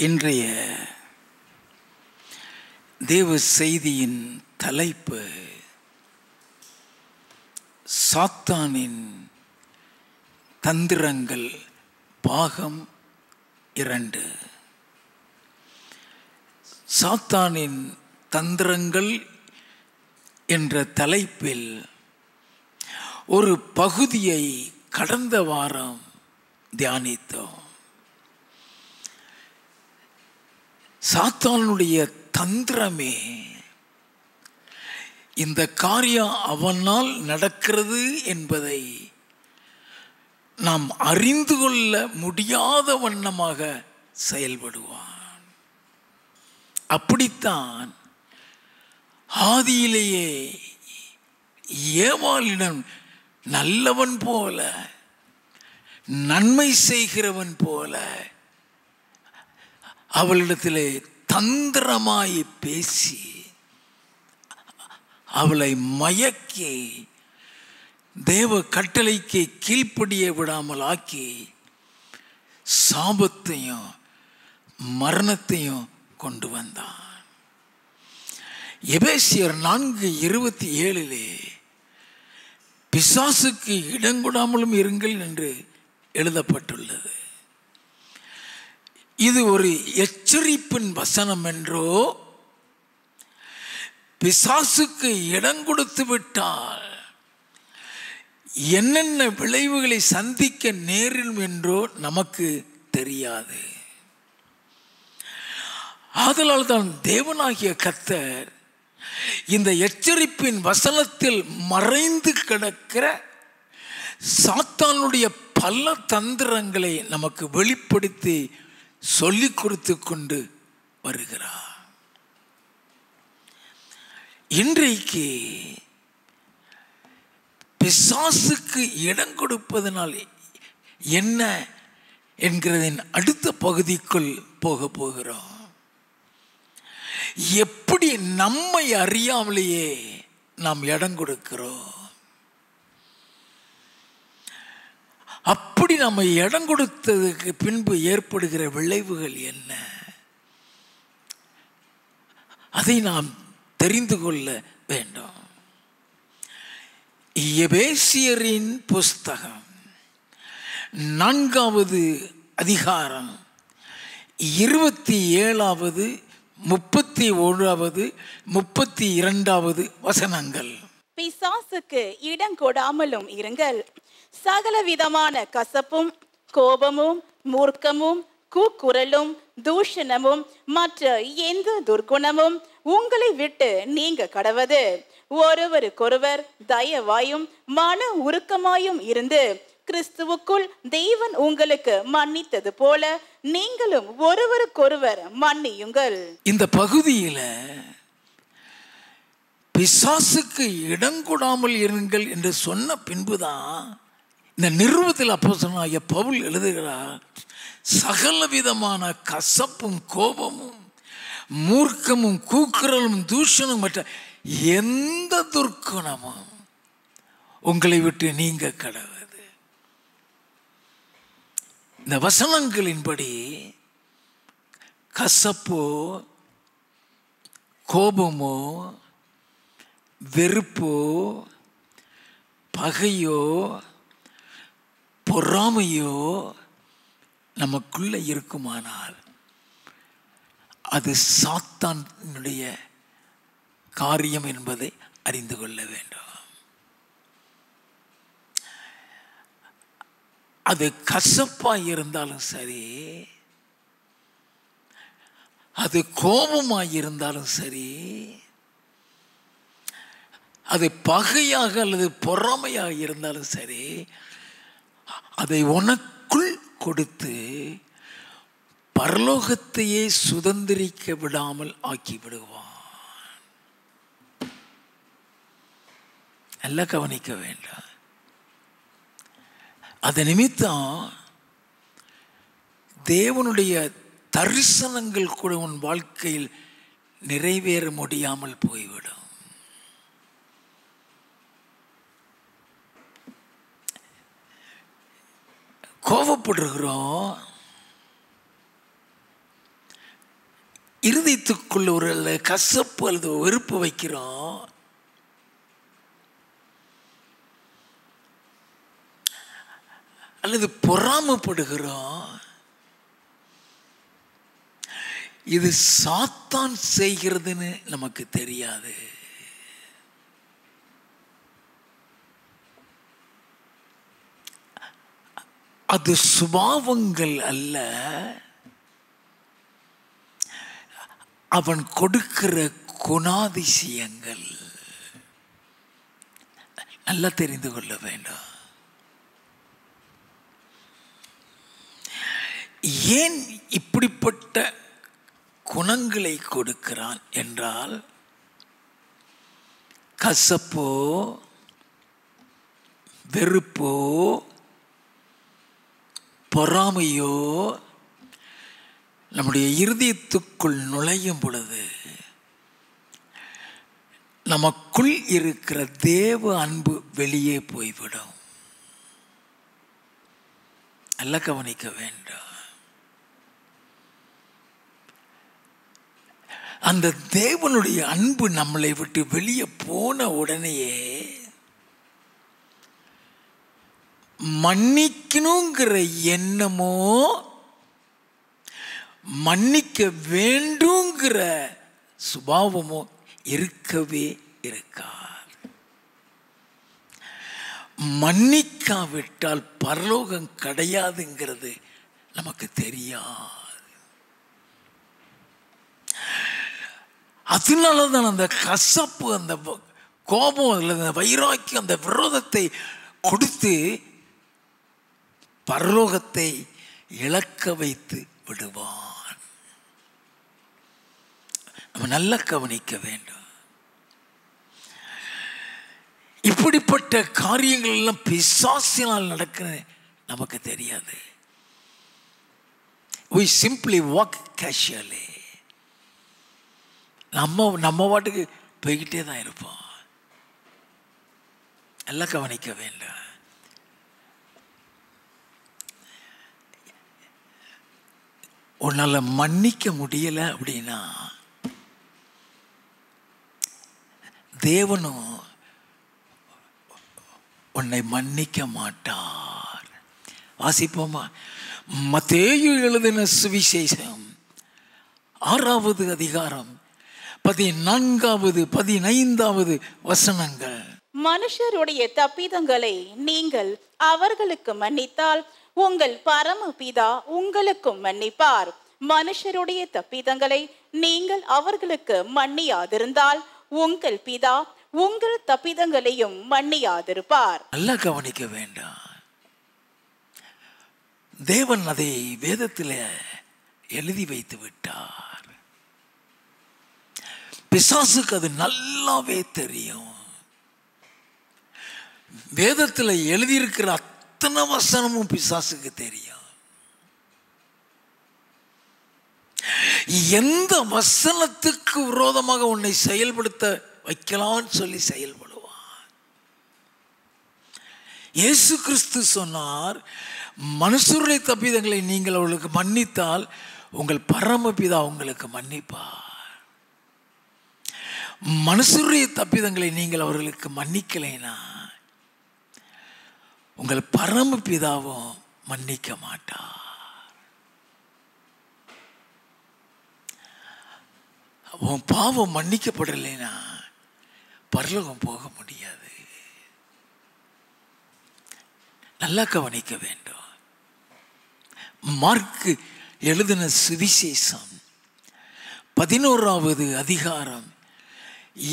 இன்றைய தேவ செய்தியின் தலைப்பு சாத்தானின் தந்திரங்கள் பாகம் 2. சாத்தானின் தந்திரங்கள் என்ற தலைப்பில் ஒரு பகுதியை கடந்த வாரம் தியானித்தோம். சாத்தானுடைய தந்திரமே இந்த காரியம் அவனால் நடக்கிறது என்பதை நாம் அறிந்து கொள்ள முடியாத வண்ணமாக செயல்படுவான். அப்படித்தான் ஆதியிலேயே ஏவாளிடம் நல்லவன் போல, நன்மை செய்கிறவன் போல அவளிடத்திலே தந்திரமாய் பேசி அவளை மயக்கி தேவ கட்டளைக்கு கீழ்ப்படிய விடாமல் ஆக்கி சாபத்தையும் மரணத்தையும் கொண்டு வந்தான். எபேசியர் 4:27 பிசாசுக்கு இடங்கொடாமலும் இருங்கள் என்று எழுதப்பட்டுள்ளது. இது ஒரு எச்சரிப்பின் வசனம் என்றோ, பிசாசுக்கு இடம் கொடுத்து விட்டால் என்னென்ன விளைவுகளை சந்திக்க நேரும் என்றோ நமக்கு தெரியாது. ஆதலால் தான் தேவனாகிய கர்த்தர் இந்த எச்சரிப்பின் வசனத்தில் மறைந்து கிடக்கிற சாத்தானுடைய பல தந்திரங்களை நமக்கு வெளிப்படுத்தி சொல்லிக் கொடுத்து கொண்டு வருகிறார். இன்றைக்கு பிசாசுக்கு இடம் கொடுப்பதனால் என்ன என்கிறதின் அடுத்த பகுதிக்குள் போக போகிறோம். எப்படி நம்மை அறியாமலேயே நாம் இடம் கொடுக்கிறோம், அப்படி நம்ம இடம் கொடுத்ததுக்கு பின்பு ஏற்படுகிற விளைவுகள் என்ன, அதை நாம் தெரிந்து கொள்ள வேண்டும். எபேசியரின் புஸ்தகம் 4வது அதிகாரம் 27வது 31வது 32வது வசனங்கள். பிசாசுக்கு இடம் கொடாமலும் இருங்கள். சகலவிதமான கசப்பும் கோபமும் மூர்க்கமும் கூக்குரலும் தூஷணமும் மற்ற எந்த துர்குணமும் உங்களை விட்டு நீங்க கடவது. ஒருவருக்கொருவர் தயவாயும் மன உருக்கமாயும் இருந்து கிறிஸ்துவுக்குள் தேவன் உங்களுக்கு மன்னித்தது போல நீங்களும் ஒருவருக்கொருவர் மன்னியுங்கள். இந்த பகுதியில பிசாசுக்கு இடம் கொடாமல் இருங்கள் என்று சொன்ன பின்புதான் இந்த நிருபத்தில் அப்போஸ்தலனாகிய பவுல் எழுதுகிறார், சகல விதமான கசப்பும் கோபமும் மூர்க்கமும் கூக்குரலும் தூஷணம் மற்ற எந்த துர்க்குணமும் உங்களை விட்டு நீங்க கடவது. இந்த வசனங்களின்படி கசப்போ கோபமோ வெறுப்போ பகையோ பொறாமையோ நமக்குள்ள இருக்குமானால் அது சாத்தானுடைய காரியம் என்பதை அறிந்து கொள்ள வேண்டும். அது கசப்பாக இருந்தாலும் சரி, அது கோபமாக இருந்தாலும் சரி, அது பகையாக அல்லது பொறாமையாக இருந்தாலும் சரி, அதை உனக்குள் கொடுத்து பரலோகத்தையே சுதந்திரிக்க விடாமல் ஆக்கி விடுவான். நல்லா கவனிக்க வேண்டாம். அது நிமித்தம் தேவனுடைய தரிசனங்கள் கூட உன் வாழ்க்கையில் நிறைவேற முடியாமல் போய்விடும். கோபப்படுகிறோம், இருதயத்துக்குள்ள ஒரு கசப்பு அல்லது வெறுப்பு வைக்கிறோம், அல்லது பொறாமைப்படுகிறோம், இது சாத்தான் செய்கிறதுன்னு நமக்கு தெரியாது. அது சுபாவங்கள் அல்ல, அவன் கொடுக்கிற குணாதிசயங்கள். நல்லா தெரிந்து கொள்ள வேண்டும். ஏன் இப்படிப்பட்ட குணங்களை கொடுக்கிறான் என்றால், கசப்போ வெறுப்போ பொறாமையோ நம்முடைய இருதயத்துக்குள் நுழையும் பொழுது நமக்குள் இருக்கிற தேவ அன்பு வெளியே போய்விடும். நல்லா கவனிக்க வேண்டும். அந்த தேவனுடைய அன்பு நம்மளை விட்டு வெளியே போன உடனேயே மன்னிக்கணுங்கிற எண்ணமோ மன்னிக்க வேண்டுங்கிற சுபாவமோ இருக்கவே இருக்காது. மன்னிக்காவிட்டால் பரலோகம் கிடையாதுங்கிறது நமக்கு தெரியாது. அதனாலதான் அந்த கசப்பு, அந்த கோபம், அந்த வைராக்கியம், அந்த விரோதத்தை கொடுத்து பரலோகத்தை இழக்க வைத்து விடுவான். நம்ம நல்லா கவனிக்க வேண்டும். இப்படிப்பட்ட காரியங்கள் எல்லாம் பிசாசினால் நடக்குது நமக்கு தெரியாது. we simply walk casually. நம்ம வாட்டுக்கு போய்கிட்டே தான் இருப்போம். நல்லா கவனிக்க வேண்டும். உன்னால மன்னிக்க முடியல அப்படின்னா தேவனும் உன்னை மன்னிக்க மாட்டார். வாசிப்போமா? மத்தேயு எழுதின சுவிசேஷம் 6வது அதிகாரம் 14வது 15வது வசனங்கள். மனுஷருடைய தப்பிதங்களை நீங்கள் அவர்களுக்கு மன்னித்தால் உங்கள் பரமபிதா உங்களுக்கும் மன்னிப்பார். மனுஷருடைய தப்பிதங்களை நீங்கள் அவர்களுக்கு மன்னியாதிருந்தால் உங்கள் பிதா உங்கள் தப்பிதங்களையும் மன்னியாதிருப்பார். நல்லா கவனிக்க வேண்டாம். தேவன் அதை வேதத்தில் எழுதி வைத்து விட்டார். பிசாசுக்கு அது நல்லாவே தெரியும். வேதத்தில் எழுதியிருக்கிற அத்தனை வசனமும் பிசாசுக்கு தெரியும். எந்த வசனத்துக்கு விரோதமாக உன்னை செயல்படுத்த வைக்கலாம்னு சொல்லி செயல்படுவான். இயேசு கிறிஸ்து சொன்னார், மனுஷருடைய தப்பிதங்களை நீங்கள் அவர்களுக்கு மன்னித்தால் உங்கள் பரமபிதா உங்களுக்கு மன்னிப்பார். மனுஷருடைய தப்பிதங்களை நீங்கள் அவர்களுக்கு மன்னிக்கலைனா உங்கள் பரமபிதாவும் மன்னிக்க மாட்டார். உன் பாவம் மன்னிக்கப்படலைனா பரலோகம் போக முடியாது. நல்லா கவனிக்க வேண்டும். மார்க் எழுதின சுவிசேஷம் 11வது அதிகாரம்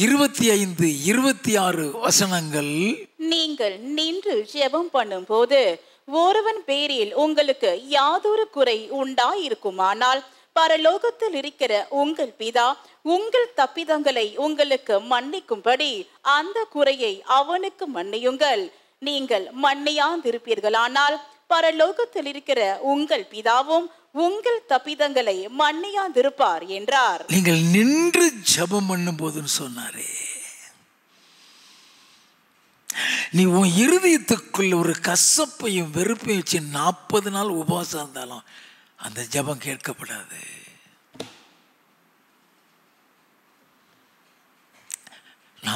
25, 26 வசனங்கள். நீங்கள் நின்று ஜெபம் பண்ணும் போது ஒருவன் பேரில் உங்களுக்கு யாதொரு குறை உண்டாயிருக்குமானால் பரலோகத்தில் இருக்கிற உங்கள் பிதா உங்கள் தப்பிதங்களை உங்களுக்கு மன்னிக்கும்படி அந்த குறையை அவனுக்கு மன்னியுங்கள். நீங்கள் மன்னியாதிருப்பீர்களானால் பரலோகத்தில் இருக்கிற உங்கள் பிதாவும் உங்கள் தப்பிதங்களை மன்னியாதிருப்பார் என்றார். நீங்கள் நின்று ஜெபம் பண்ணும் போதுன்னு சொன்னாரே, நீ உன் இருதயத்துக்குள்ள ஒரு கசப்பையும் வெறுப்பையும் வச்சு 40 நாள் உபவாசம் இருந்தாலும் அந்த ஜெபம் கேட்கப்படாது.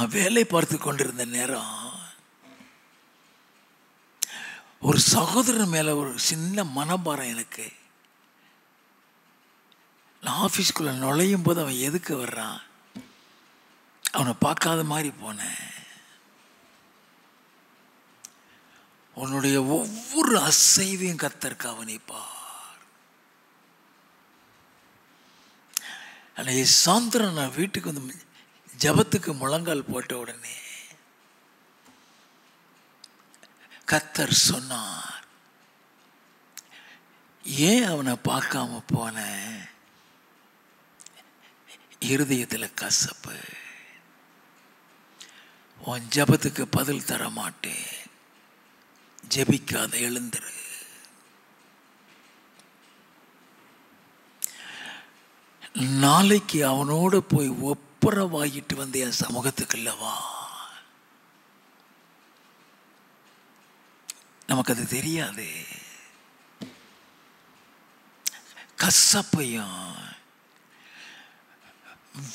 நான் வேலை பார்த்து கொண்டிருந்த நேரம் ஒரு சகோதரன் மேல ஒரு சின்ன மனபாரம் எனக்கு. நான் ஆஃபீஸ்குள்ள நுழையும் போது அவன் எதுக்கு வர்றான், அவனை பார்க்காத மாதிரி போனேன். உன்னுடைய ஒவ்வொரு அசைவையும் கர்த்தர் கவனிப்பார். அன்னைக்கு சாயந்தரம் நான் வீட்டுக்கு வந்து ஜபத்துக்கு முழங்கால் போட்ட உடனே கர்த்தர் சொன்னார், ஏன் அவனை பார்க்காம போன? இருதயத்தில் கசப்பு, உன் ஜபத்துக்கு பதில் தர மாட்டேன், ஜெபிக்காத, எழுந்துரு. நாளைக்கு அவனோடு போய் ஒப்புரவாகிட்டு வந்து என் சமூகத்துக்குள்ள வா. நமக்கு அது தெரியாது. கசப்பையும்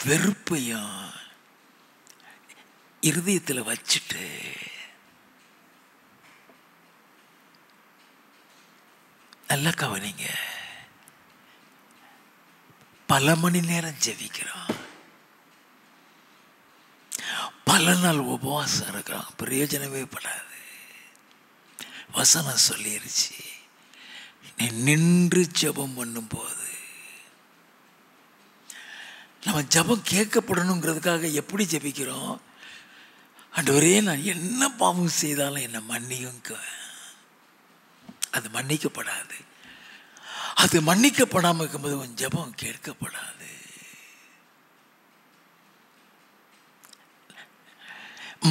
வெறுப்பையும் இருதயத்தில் வச்சுட்டு நல்லா கவனிங்க. பல மணி நேரம் ஜெபிக்கிறோம், பல நாள் உபவாசம் இருக்கிறோம், பிரயோஜனமே படாது. வசனம் சொல்லிருச்சு, நீ நின்று ஜெபம் பண்ணும் போது நம்ம ஜெபம் கேட்கப்படணுங்கிறதுக்காக எப்படி ஜெபிக்கிறோம்? ஆண்டவரே, நான் என்ன பாவம் செய்தாலும் என்னை மன்னியுங்க. அது மன்னிக்கப்படாது. அது மன்னிக்கப்படாமல் இருக்கும்போது உன் ஜெபம் கேட்கப்படாது.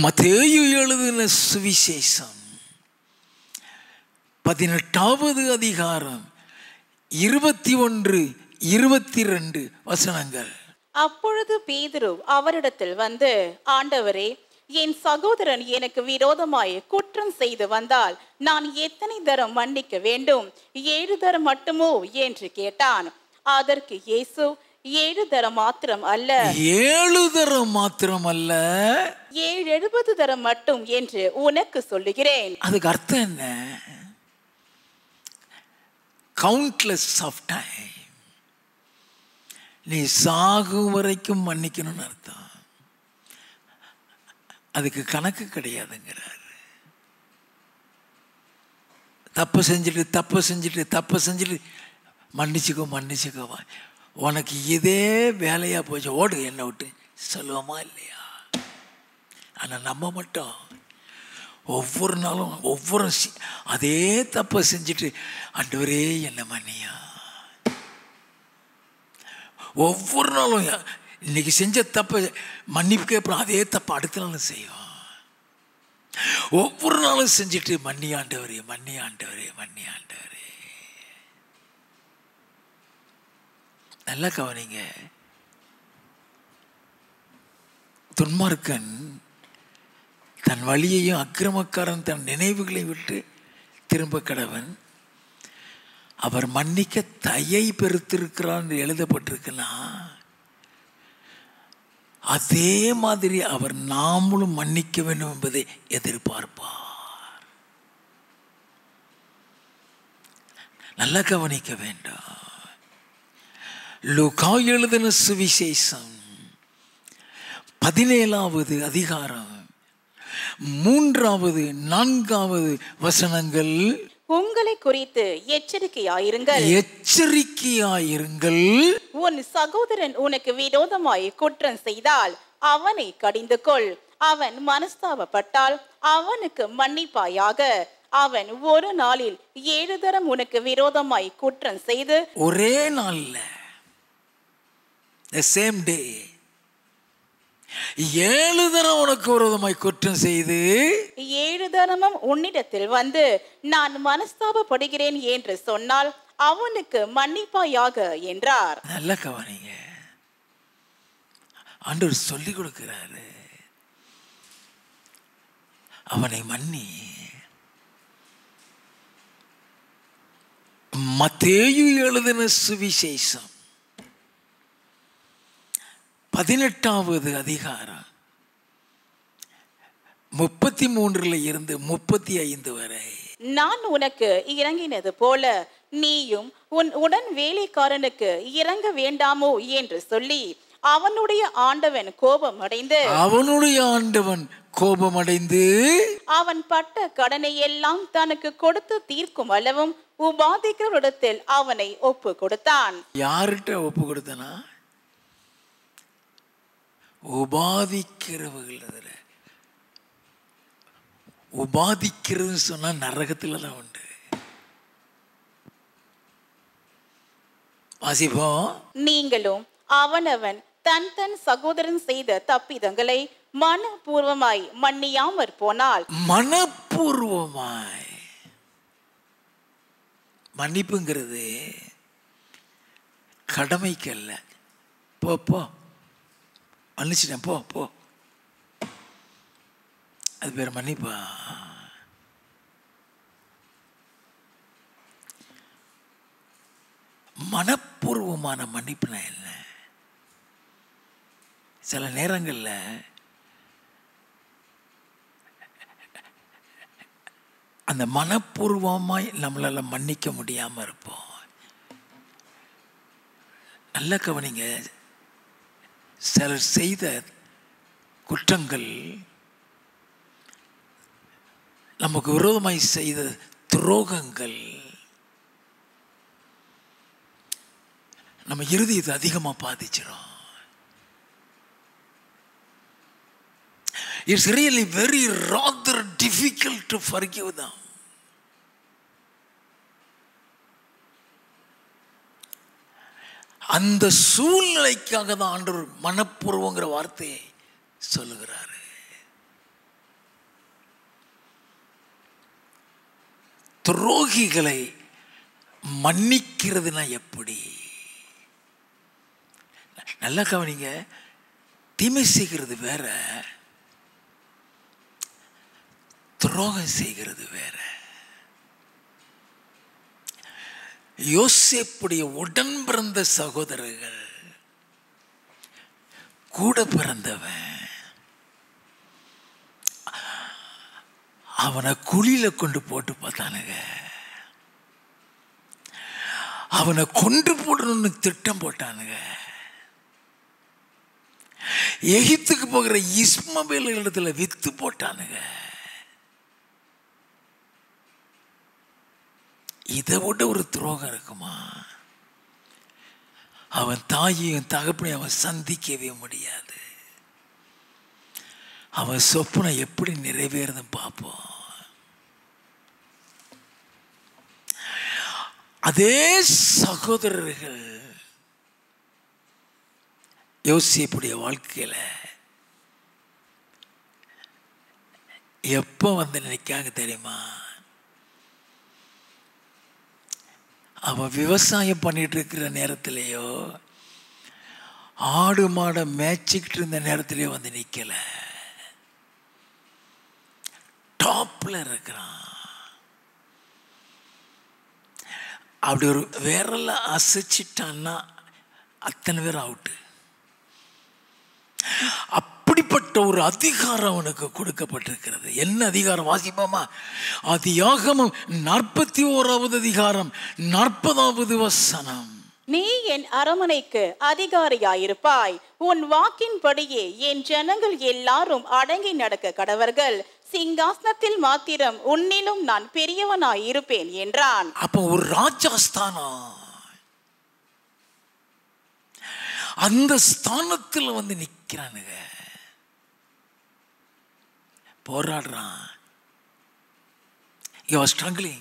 மத்தேயு எழுதின சுவிசேஷம் 18வது அதிகாரம் 21, 22 வசனங்கள். அப்பொழுது பேதுரு அவரிடத்தில் வந்து, ஆண்டவரே, என் சகோதரன் எனக்கு விரோதமாய் குற்றம் செய்து வந்தால் நான் எத்தனை தரம் மன்னிக்க வேண்டும்? 7 தரம் மட்டுமோ என்று கேட்டான். அதற்கு இயேசு, 7 தரம் மாத்திரம் அல்ல, 7 தரம் மாத்திரம் அல்ல, 70 தரம் மட்டும் என்று உனக்கு சொல்லுகிறேன். அதுக்கு அர்த்தம் என்ன? Countless of time. நீ சாகும் வரைக்கும் மன்னிக்கணும்னு அர்த்தம். அதுக்கு கணக்கு கிடையாதுங்கிறார். தப்பு செஞ்சுட்டு மன்னிச்சுக்கோ, உனக்கு இதே வேலையா போச்சு, ஓடு என்னை விட்டு சொல்லுவோமா இல்லையா? ஆனால் நம்ம மட்டும் ஒவ்வொரு நாளும் அதே தப்பை செஞ்சுட்டு, ஆண்டவரே என்னை மன்னியா. ஒவ்வொரு நாளும் இன்னைக்கு செஞ்ச தப்பை மன்னிப்புக்கு அப்புறம் அதே தப்பை அடுத்த நாளும் செய்வோம். ஒவ்வொரு நாளும் செஞ்சுட்டு மன்னி ஆண்டவரே. நல்லா கவனிங்க. துன்மார்க்கன் தன் வழியையும் அக்கிரமக்காரன் தன் நினைவுகளை விட்டு திரும்ப கடவன். அவர் மன்னிக்க தயை பெருத்திருக்கிறார் என்று எழுதப்பட்டிருக்குன்னா, அதே மாதிரி அவர் நாமளும் மன்னிக்க வேண்டும் என்பதை எதிர்பார்ப்பார். நல்லா கவனிக்க வேண்டும். லூக்கா எழுதின சுவிசேஷம் 17வது அதிகாரம் 3, 4 வசனங்கள். உங்களை குறித்து எச்சரிக்கையாயிருங்கள். உன் சகோதரன் உனக்கு விரோதமாய் குற்றம் செய்தால் அவனை கடிந்து கொள். அவன் மனஸ்தாபப்பட்டால் அவனுக்கு மன்னிப்பாயாக. அவன் ஒரு நாளில் 7 தரம் உனக்கு விரோதமாய் குற்றம் செய்து, ஒரே நாள்ல the same day 7 தரம் உனக்கு விரோதமாய் குற்றம் செய்து 7 தரமும் உன்னிடத்தில் வந்து நான் மனஸ்தாபப்படுகிறேன் என்று சொன்னால் அவனுக்கு மன்னிப்பாயாக என்றார். நல்ல கவனிங்க. ஆண்டவர் சொல்லி கொடுக்கிறாரு, அவனை மன்னி. மத்தேயு எழுதின சுவிசேஷம் 18வது அதிகாரம் 33 இருந்து 35 வரை. நான் உனக்கு இறங்கினது போல நீயும் உன் உடன் வேலைக்காரனுக்கு இறங்க வேண்டாமோ என்று சொல்லி அவனுடைய ஆண்டவன் கோபமடைந்து அவன் பட்ட கடனை எல்லாம் தனக்கு கொடுத்து தீர்க்கும் அளவும் உபாதிக்கிறவரிடத்தில் அவனை ஒப்பு கொடுத்தான். யார்கிட்ட ஒப்பு கொடுத்தனா? உபாதிக்கிறவர்கள். உபாதிக்கிறது சொன்னா நரகத்துல தான் உண்டு. வாசிப்போம். நீங்களும் அவனவன் தன் தன் சகோதரன் செய்த தப்பிதங்களை மனப்பூர்வமாய் மன்னியாமற் போனால். மனப்பூர்வமாய் மன்னிப்புங்கிறது கடமைக்கு அல்ல. போ போ மன்னிச்சிட்டேன் போ போ, அது பேர் மன்னிப்பா. மனப்பூர்வமான மன்னிப்புனா என்ன? சில நேரங்களில் அந்த மனப்பூர்வமாய் நம்மளால மன்னிக்க முடியாம இருப்போம். நல்ல கவனிங்க, சிலர் செய்த குற்றங்கள், நமக்கு விரோதமாய் செய்த துரோகங்கள் நம்ம இருதயத்தை அதிகமா பாதிச்சிடும். It's really very rather difficult to forgive them. அந்த சூழ்நிலைக்காக தான் ஆண்டவர் மனப்பூர்வங்கிற வார்த்தையை சொல்லுகிறாரு. துரோகிகளை மன்னிக்கிறதுனா எப்படி? நல்லா கவனிங்க, தீமை செய்கிறது வேற, துரோகம் செய்கிறது வேற. யோசேப்புடைய உடன் பிறந்த சகோதரர்கள், கூட பிறந்தவன், அவனை குழியில கொண்டு போட்டு பார்த்தானுங்க. அவனை கொண்டு போடணும்னு திட்டம் போட்டானுங்க. எகிப்துக்கு போகிற இஸ்மவேல் இடத்துல வித்து போட்டானுங்க. இதை விட ஒரு துரோகம் இருக்குமா? அவன் தாயையும் தகப்பனையும் அவன் சந்திக்கவே முடியாது. அவன் சொப்பனை எப்படி நிறைவேறுதுன்னு பார்ப்போம். அதே சகோதரர்கள் யோசேப்புடைய வாழ்க்கையில எப்போ வந்து நினைக்காங்க தெரியுமா? அவன் விவசாயம் பண்ணிட்டு இருக்கிற நேரத்திலேயோ, ஆடு மாடை மேய்ச்சிக்கிட்டு இருந்த நேரத்திலேயோ வந்து நிக்கல. டாப்ல இருக்கிறான். அப்படி ஒரு விரல அசைச்சிட்டான்னா அத்தனை பேர் அவுட்டு. அப்படிப்பட்ட ஒரு அதிகாரம் அவனுக்கு கொடுக்கப்பட்டிருக்கிறது. என்ன அதிகாரம்? வாசிப்போமா? ஆதியாகமம் 41வது அதிகாரம் 40வது வசனம். நீ என் அரமனைக்கு அதிகாரியாயிருப்பாய், உன் வாக்கின்படியே என் ஜனங்கள் எல்லாரும் அடங்கி நடக்க கடவர்கள், சிங்காசனத்தில் மாத்திரம் உன்னிலும் நான் பெரியவனாய் இருப்பேன் என்றான். அப்போ ஒரு ராஜஸ்தானம், அந்த ஸ்தானத்தில் வந்து நிக்கிறானுங்க, போராடுறான். He was struggling.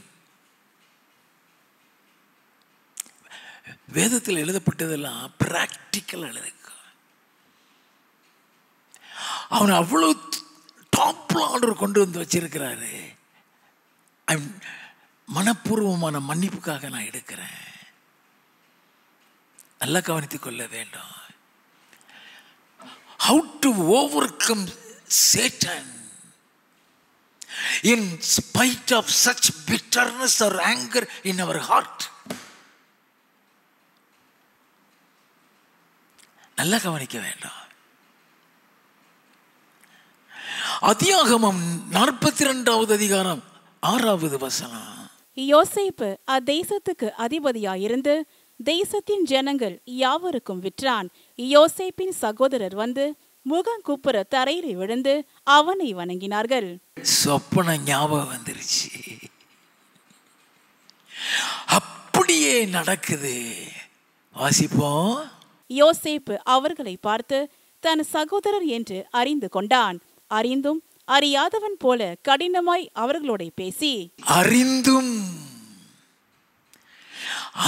வேதத்தில் எழுதப்பட்டதெல்லாம் பிராக்டிக்கல் எழுதுக்கு. அவன் அவ்வளவு டாப்ல ஆர்டர் கொண்டு வந்து வச்சிருக்கிறாரு. மனப்பூர்வமான மன்னிப்புக்காக நான் எடுக்கிறேன். நல்லா கவனித்துக் கொள்ள வேண்டும். How to overcome Satan in spite of such bitterness or anger in our heart. நல்லா கவனிக்க வேண்டும். அதியாகமம் 42வது அதிகாரம் 6வது வசனம். யோசேப்பு அத்தேசத்துக்கு அதிபதியாயிருந்து தேசத்தின் ஜனங்கள் யாவருக்கும் விற்றான். யோசேப்பின் சகோதரர் வந்து முகங்குப்புற தரையில விழுந்து அவனை வணங்கினார்கள். சொப்பன ஞாபகம் வந்துருச்சு. அப்படியே நடக்குது. வாசிப்போம். யோசேப்பு அவர்களை பார்த்து தன் சகோதரர் என்று அறிந்து கொண்டான். அறிந்தும் அறியாதவன் போல கடினமாய் அவர்களோட பேசி, அறிந்தும்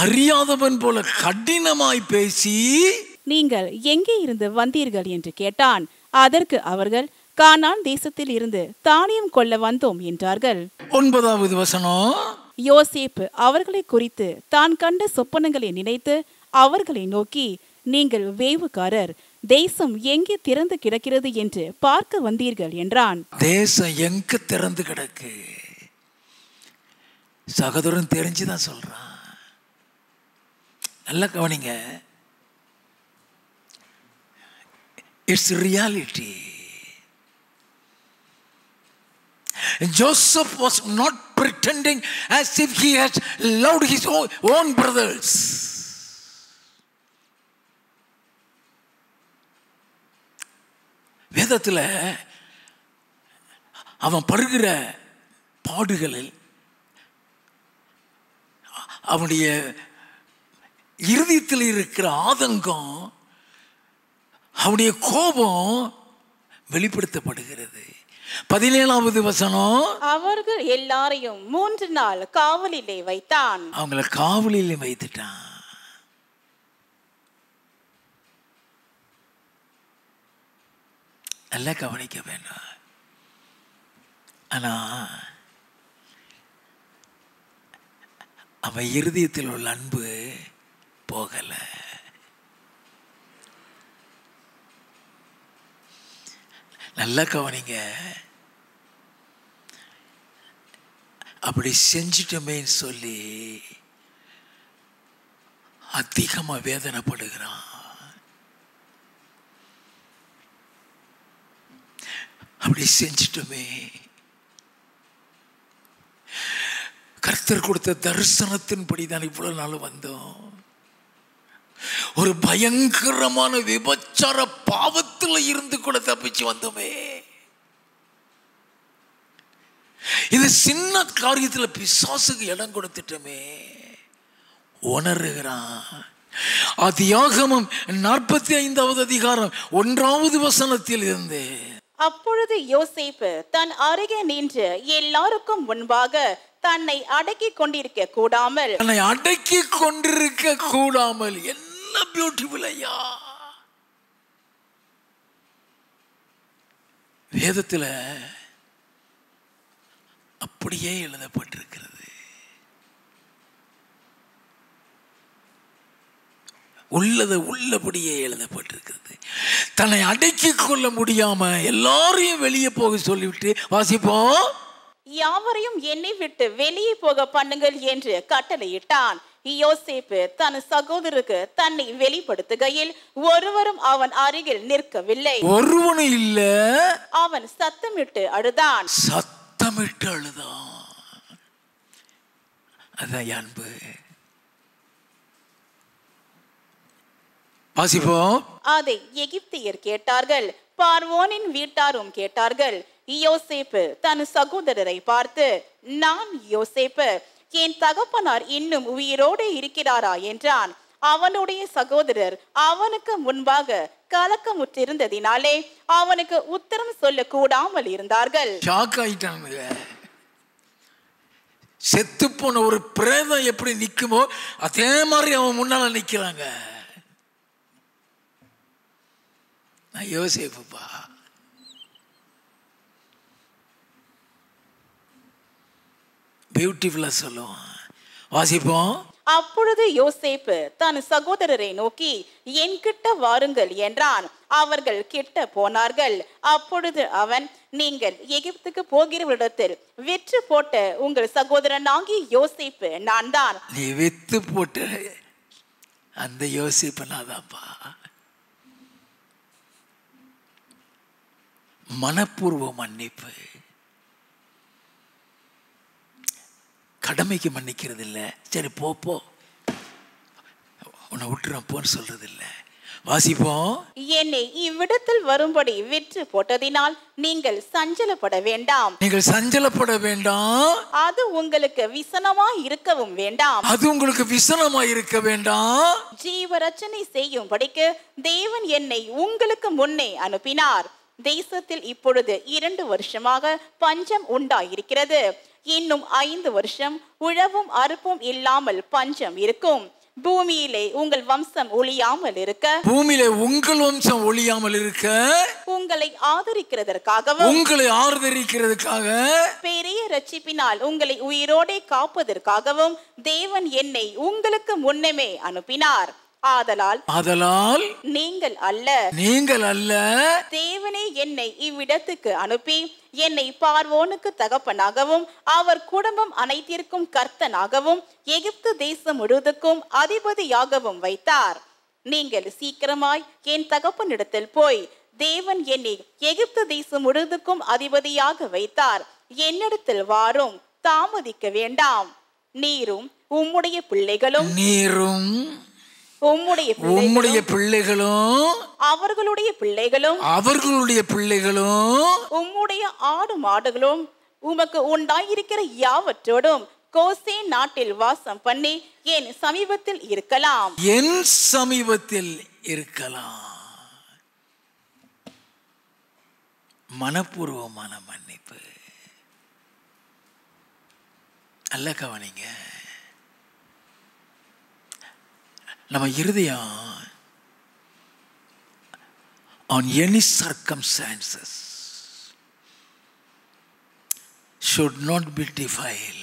அறியாதவன் போல கடினமாய் பேசி, நீங்கள் எங்கே இருந்து வந்தீர்கள் என்று கேட்டான். அதற்கு அவர்கள், கானான் தேசத்தில் இருந்து தானியம் கொள்ள வந்தோம் என்றார்கள். 9வது வசனம். யோசேப்பு அவர்களை குறித்து தான் கண்ட சொப்பனங்களை நினைத்து அவர்களை நோக்கி, நீங்கள் வேவுக்காரர், தேசம் எங்கே திறந்து கிடக்கிறது என்று பார்க்க வந்தீர்கள் என்றான். தேசம் எங்க திறந்து கிடக்கு? சகோதரன் தெரிஞ்சுதான் சொல்றான். நல்ல கவனிங்க. It's reality. Joseph was not pretending as if he had loved his own brothers. வேதத்தில் அவன் படுகிற பாடுகளில் அவனுடைய இருதயத்தில் இருக்கிற ஆதங்கம், அவனுடைய கோபம் வெளிப்படுத்தப்படுகிறது. 17வது வசனம். அவர்கள் எல்லாரையும் 3 நாள் காவலிலே வைத்தான். அவங்கள காவலிலே வைத்துட்டான். நல்லா கவனிக்க வேண்டாம். ஆனா அவன் இருதயத்தில் உள்ள அன்பு போகல. நல்லா கவனிங்க. அப்படி செஞ்சிட்டமேன்னு சொல்லி அதிகமா வேதனைப்படுகிறான். அப்படி செஞ்சிட்டோமே. கர்த்தர் கொடுத்த தரிசனத்தின்படி தான் இவ்வளவு நாள் வந்தோம். ஒரு பயங்கரமான விபச்சார பாவத்தில் இருந்து கூட தப்பிச்சு வந்தோமே. இது சின்ன காரியத்தில் பிசாசுக்கு இடம் கொடுத்துட்டோமே. உணர்கிறான். ஆதியாகமம் 45வது அதிகாரம் 1வது வசனத்தில் இருந்து, அப்பொழுது யோசேப்பு தன் அருகே நின்று எல்லாருக்கும் முன்பாக தன்னை அடக்கி கொண்டிருக்க கூடாமல், தன்னை அடக்கி கொண்டிருக்க கூடாமல். என்ன பியூட்டிஃபுல் ஐயா! வேதத்தில் அப்படியே எழுதப்பட்டிருக்கிறது. உள்ளதை உள்ளபடியே எழுதப்பட்டிருக்கிறது. தன்னை அடக்கி கொள்ள முடியாம எல்லாரையும் வெளியே போக சொல்லிவிட்டு, வாசிப்போம், யாவரையும் என்னை விட்டு வெளியே போக பண்ணுங்கள் என்று கட்டளையிட்டான். யோசேப்பு தன் சகோதரருக்கு தன்னை வெளிப்படுத்துகையில் ஒருவரும் அவன் அருகில் நிற்கவில்லை. ஒருவனும் இல்ல. அவன் சத்தமிட்டு அழுதான். சத்தமிட்டு அழுதான். அதான் அன்பு. வாசிப்போம். அதை எகிப்தியர் கேட்டார்கள், பார்வோனின் வீட்டாரும் கேட்டார்கள். யோசேப்பு தன் சகோதரரை பார்த்து, நான் யோசேப்பு, என் தகப்பனார் இன்னும் உயிரோடு இருக்கிறாரா என்றான். அவனுடைய சகோதரர் அவனுக்கு முன்பாக கலக்கமுற்றிருந்ததினாலே அவனுக்கு உத்தரம் சொல்ல கூடாமல் இருந்தார்கள். ஷாக் ஆயிட்டாங்க. செத்து போன ஒரு பிரேதம் எப்படி நிக்குமோ அதே மாதிரி அவன் முன்னால நிக்கிறாங்க. நான் யோசேப்புப்பா. பியூட்டிஃபுல்லா சொல்லுவான். வாசிப்போம். அப்பொழுது யோசேப்பு தன் சகோதரரை நோக்கி, என் கிட்ட வாருங்கள் என்றான். அவர்கள் கிட்ட போனார்கள். அப்பொழுது அவன், நீங்கள் எகிப்துக்கு போகிறவரிடத்தில் விற்று போட்ட உங்கள் சகோதரனாகிய யோசேப்பு நான் தான். நீ வித்து போட்ட அந்த யோசேப்பு நான் தான்ப்பா. மனப்பூர்வ மன்னிப்பு. கடமைக்கு மன்னிக்கிறது இல்லை. சரி போ உன்னை விட்டுறோம் போன்னு சொல்றது இல்லை. வாசிப்போம். என்னை இவ்விடத்தில் வரும்படி விற்று போட்டதினால் நீங்கள் சஞ்சலப்பட வேண்டாம். நீங்கள் சஞ்சலப்பட வேண்டாம். அது உங்களுக்கு விசனமாய் இருக்கவும் வேண்டாம். அது உங்களுக்கு விசனமாய் இருக்க வேண்டாம். ஜீவரட்சணை செய்யும்படிக்கு தேவன் என்னை உங்களுக்கு முன்னே அனுப்பினார். தேசத்தில் இப்பொழுது 2 வருஷமாக பஞ்சம் உண்டாயிருக்கிறது. இன்னும் 5 வருஷம் உழவும் அறுப்பும் இல்லாமல் பஞ்சம் இருக்கும். பூமியிலே உங்கள் வம்சம் ஒழியாமல் இருக்க, பூமியிலே உங்கள் வம்சம் ஒழியாமல் இருக்க, உங்களை ஆதரிக்கிறதற்காகவும், உங்களை ஆதரிக்கிறதுக்காக, பெரிய ரட்சிப்பினால் உங்களை உயிரோடே காப்பதற்காகவும் தேவன் என்னை உங்களுக்கு முன்னமே அனுப்பினார். ஆதலால் நீங்கள் அல்ல தேவனே என்னை இவ்விடத்துக்கு அனுப்பி என்னை பார்வோனுக்கு தகப்பனாகவும் அவர் குடும்பம் அனைத்திற்கும் கர்த்தனாகவும் எகிப்து தேசம் முழுவதுக்கும் அதிபதியாகவும் வைத்தார். நீங்கள் சீக்கிரமாய் என் தகப்பனிடத்தில் போய், தேவன் என்னை எகிப்து தேசம் முழுவதுக்கும் அதிபதியாக வைத்தார், என்னிடத்தில் வாரும், தாமதிக்க வேண்டாம். நீரும் உம்முடைய பிள்ளைகளும் உம்முடைய பிள்ளைகளும் அவர்களுடைய பிள்ளைகளும் உம்முடைய ஆடு மாடுகளும் உமக்கு உண்டாயிருக்கிற யாவற்றோடும் கோசேன் நாட்டில் வாசம் பண்ணி என் சமீபத்தில் இருக்கலாம். மனப்பூர்வமான மன்னிப்பு. நல்ல கவனிங்க. நம்ம இருதயம் on any circumstances should not be defiled,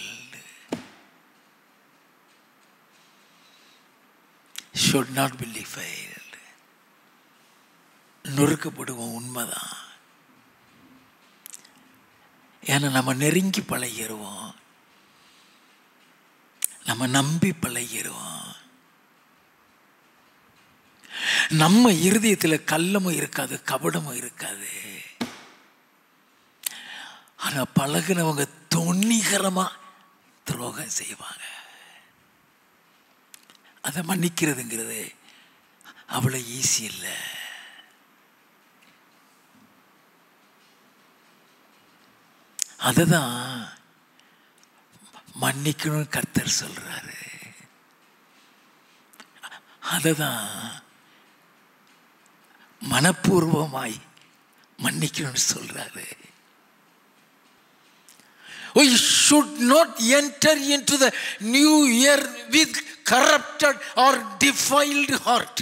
நொறுக்கப்படுவோம். உண்மைதான். ஏன்னா நம்ம நெருங்கி பழகிடுவோம், நம்ம நம்பி பழகிடுவோம். நம்ம இருதயத்தில் கள்ளமும் இருக்காது, கபடமும் இருக்காது. ஆனா பழகினவங்க துணிகரமா துரோகம் செய்வாங்க. அதை மன்னிக்கிறதுங்கிறது அவ்வளவு ஈஸி இல்லை. அதுதான் மன்னிக்கணும்னு கர்த்தர் சொல்றாரு. அதுதான் மனப்பூர்வமாய் மன்னிக்கணும்னு சொல்றாரு. We should not enter into the new year with corrupted or defiled heart.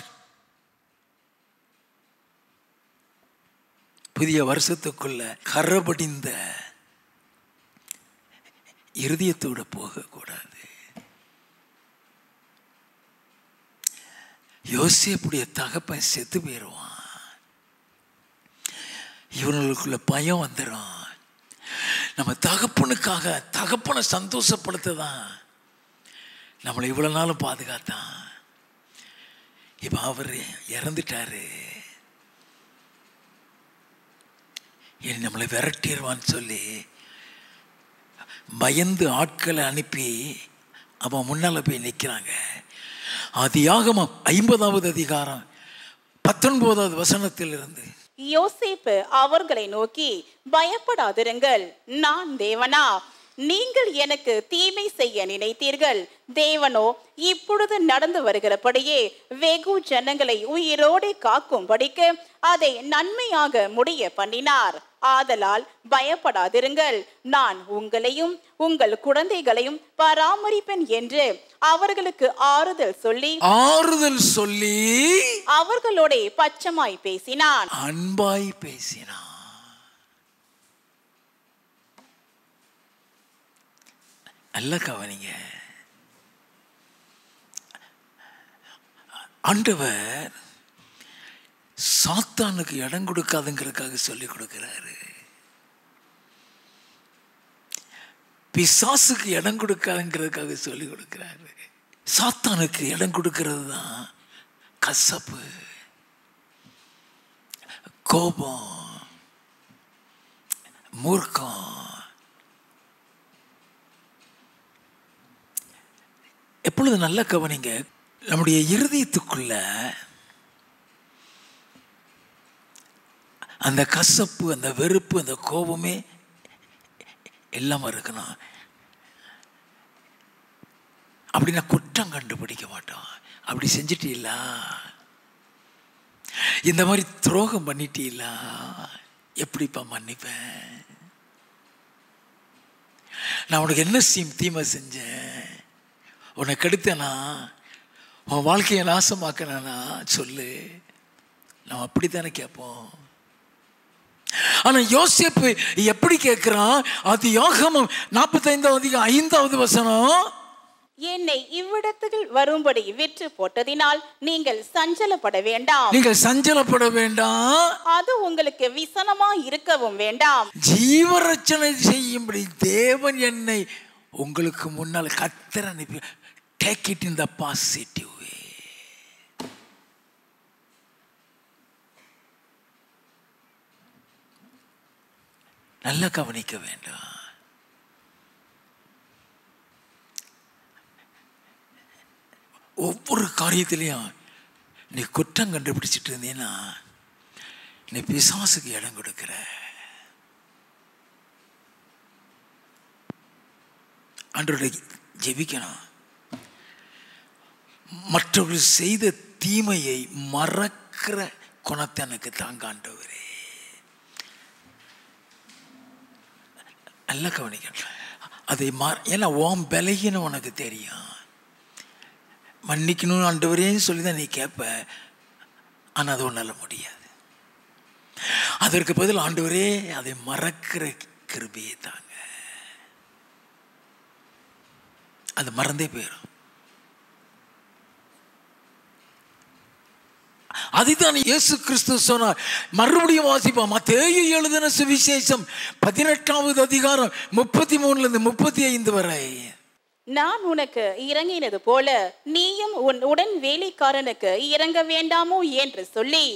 புதிய வருஷத்துக்குள்ள கரபடிந்த இருதயத்தோட போகக்கூடாது. யோசேப்புடைய தகப்பன் செத்து போயிடுவான். இவனுக்குள்ள பயம் வந்துடும். நம்ம தகப்பனுக்காக, தகப்பனை சந்தோஷப்படுத்ததான் நம்மளை இவ்வளவு நாளும் பாதுகாத்தான். இப்ப அவர் இறந்துட்டாரு, இனி நம்மளை விரட்டிடுவான்னு சொல்லி பயந்து ஆட்களை அனுப்பி அவன் முன்னால போய் நிற்கிறாங்க. ஆதியாகமம் 50வது அதிகாரம் 19வது வசனத்தில் இருந்து, யோசேப்பு அவர்களை நோக்கி, பயப்படாதிருங்கள், நான் தேவனா? நீங்கள் எனக்கு தீமை செய்ய நினைத்தீர்கள், தேவனோ இப்பொழுது நடந்து வருகிறபடியே வெகு ஜனங்களை உயிரோடு காக்கும்படிக்கு அதை நன்மையாக முடிய பண்ணினார். ஆதலால் பயப்படாதிருங்கள், நான் உங்களையும் உங்கள் குழந்தைகளையும் பராமரிப்பேன் என்று அவர்களுக்கு ஆறுதல் சொல்லி அவர்களோட பச்சமாய் பேசினான், அன்பாய் பேசினான். நல்ல கவனிங்க. ஆண்டவர் சாத்தானுக்கு இடம் கொடுக்காதுங்கிறதுக்காக சொல்லிக் கொடுக்கிறாரு. பிசாசுக்கு இடம் கொடுக்காதுங்கிறதுக்காக சொல்லிக் கொடுக்கிறாரு. சாத்தானுக்கு இடம் கொடுக்கிறது தான் கசப்பு, கோபம், மூர்க்கம். எப்பொழுது நல்ல கவனிங்க, நம்முடைய இருதயத்துக்குள்ள அந்த கசப்பு, அந்த வெறுப்பு, அந்த கோபமே எல்லாம் இருக்கணும். அப்படின்னா குற்றம் கண்டுபிடிக்க மாட்டோம். அப்படி செஞ்சிட்டீங்களா, இந்த மாதிரி துரோகம் பண்ணிட்டீங்களா, எப்படிப்பா மன்னிப்பேன்? நான் உனக்கு என்ன தீமை செஞ்சேன்? உனக்கு கெடுத்தேனா? உன் வாழ்க்கையை நாசமாக்கினா சொல்லு. நம்ம அப்படித்தானே கேட்போம். ஆனா யோசேப்பு எப்படி கேட்கிறான்? அது யோகமம் 45:5 என்னை இவ்விடத்துக்கு வரும்படி விற்று போட்டதினால் நீங்கள் சஞ்சலப்பட வேண்டாம். நீங்கள் சஞ்சலப்பட வேண்டாம். அது உங்களுக்கு விசனமா இருக்கவும் வேண்டாம். ஜீவரட்சணை செய்யும்படி தேவன் என்னை உங்களுக்கு முன்னால் கர்த்தர் அனுப்பி. Take it in the positive way. நல்லா கவனிக்க வேண்டும். ஒவ்வொரு காரியத்திலையும் நீ குற்றம் கண்டுபிடிச்சிட்டு இருந்தீன்னா நீ பிசாசுக்கு இடம் கொடுக்கிற. ஆண்டவரை ஜெபிக்கணும். மற்றவர்கள் செய்த தீமையை மறக்கிற குணத்தை எனக்கு தாங்க ஆண்டவரே. நல்லா கவனிக்கணும். அதை ஏன்னா உன் பலகீனம் உனக்கு தெரியும். மன்னிக்கணும் ஆண்டவரேன்னு சொல்லி தான் நீ கேட்ப. ஆனால் அது உன்னால் முடியாது. அதற்கு பதில் ஆண்டவரே அதை மறக்கிற கிருபையை தாங்க. அது மறந்தே போயிடும். அதுதான் இயேசு கிறிஸ்து சொன்னார். மறுபடியும் வாசிப்போம். மத்தேயு எழுதின சுவிசேஷம் 18:33 வரை. நான் உனக்கு இறங்கினது போல நீயும் உன் உடன் வேலைக்காரனுக்கு இறங்க வேண்டாமோ என்று சொல்லி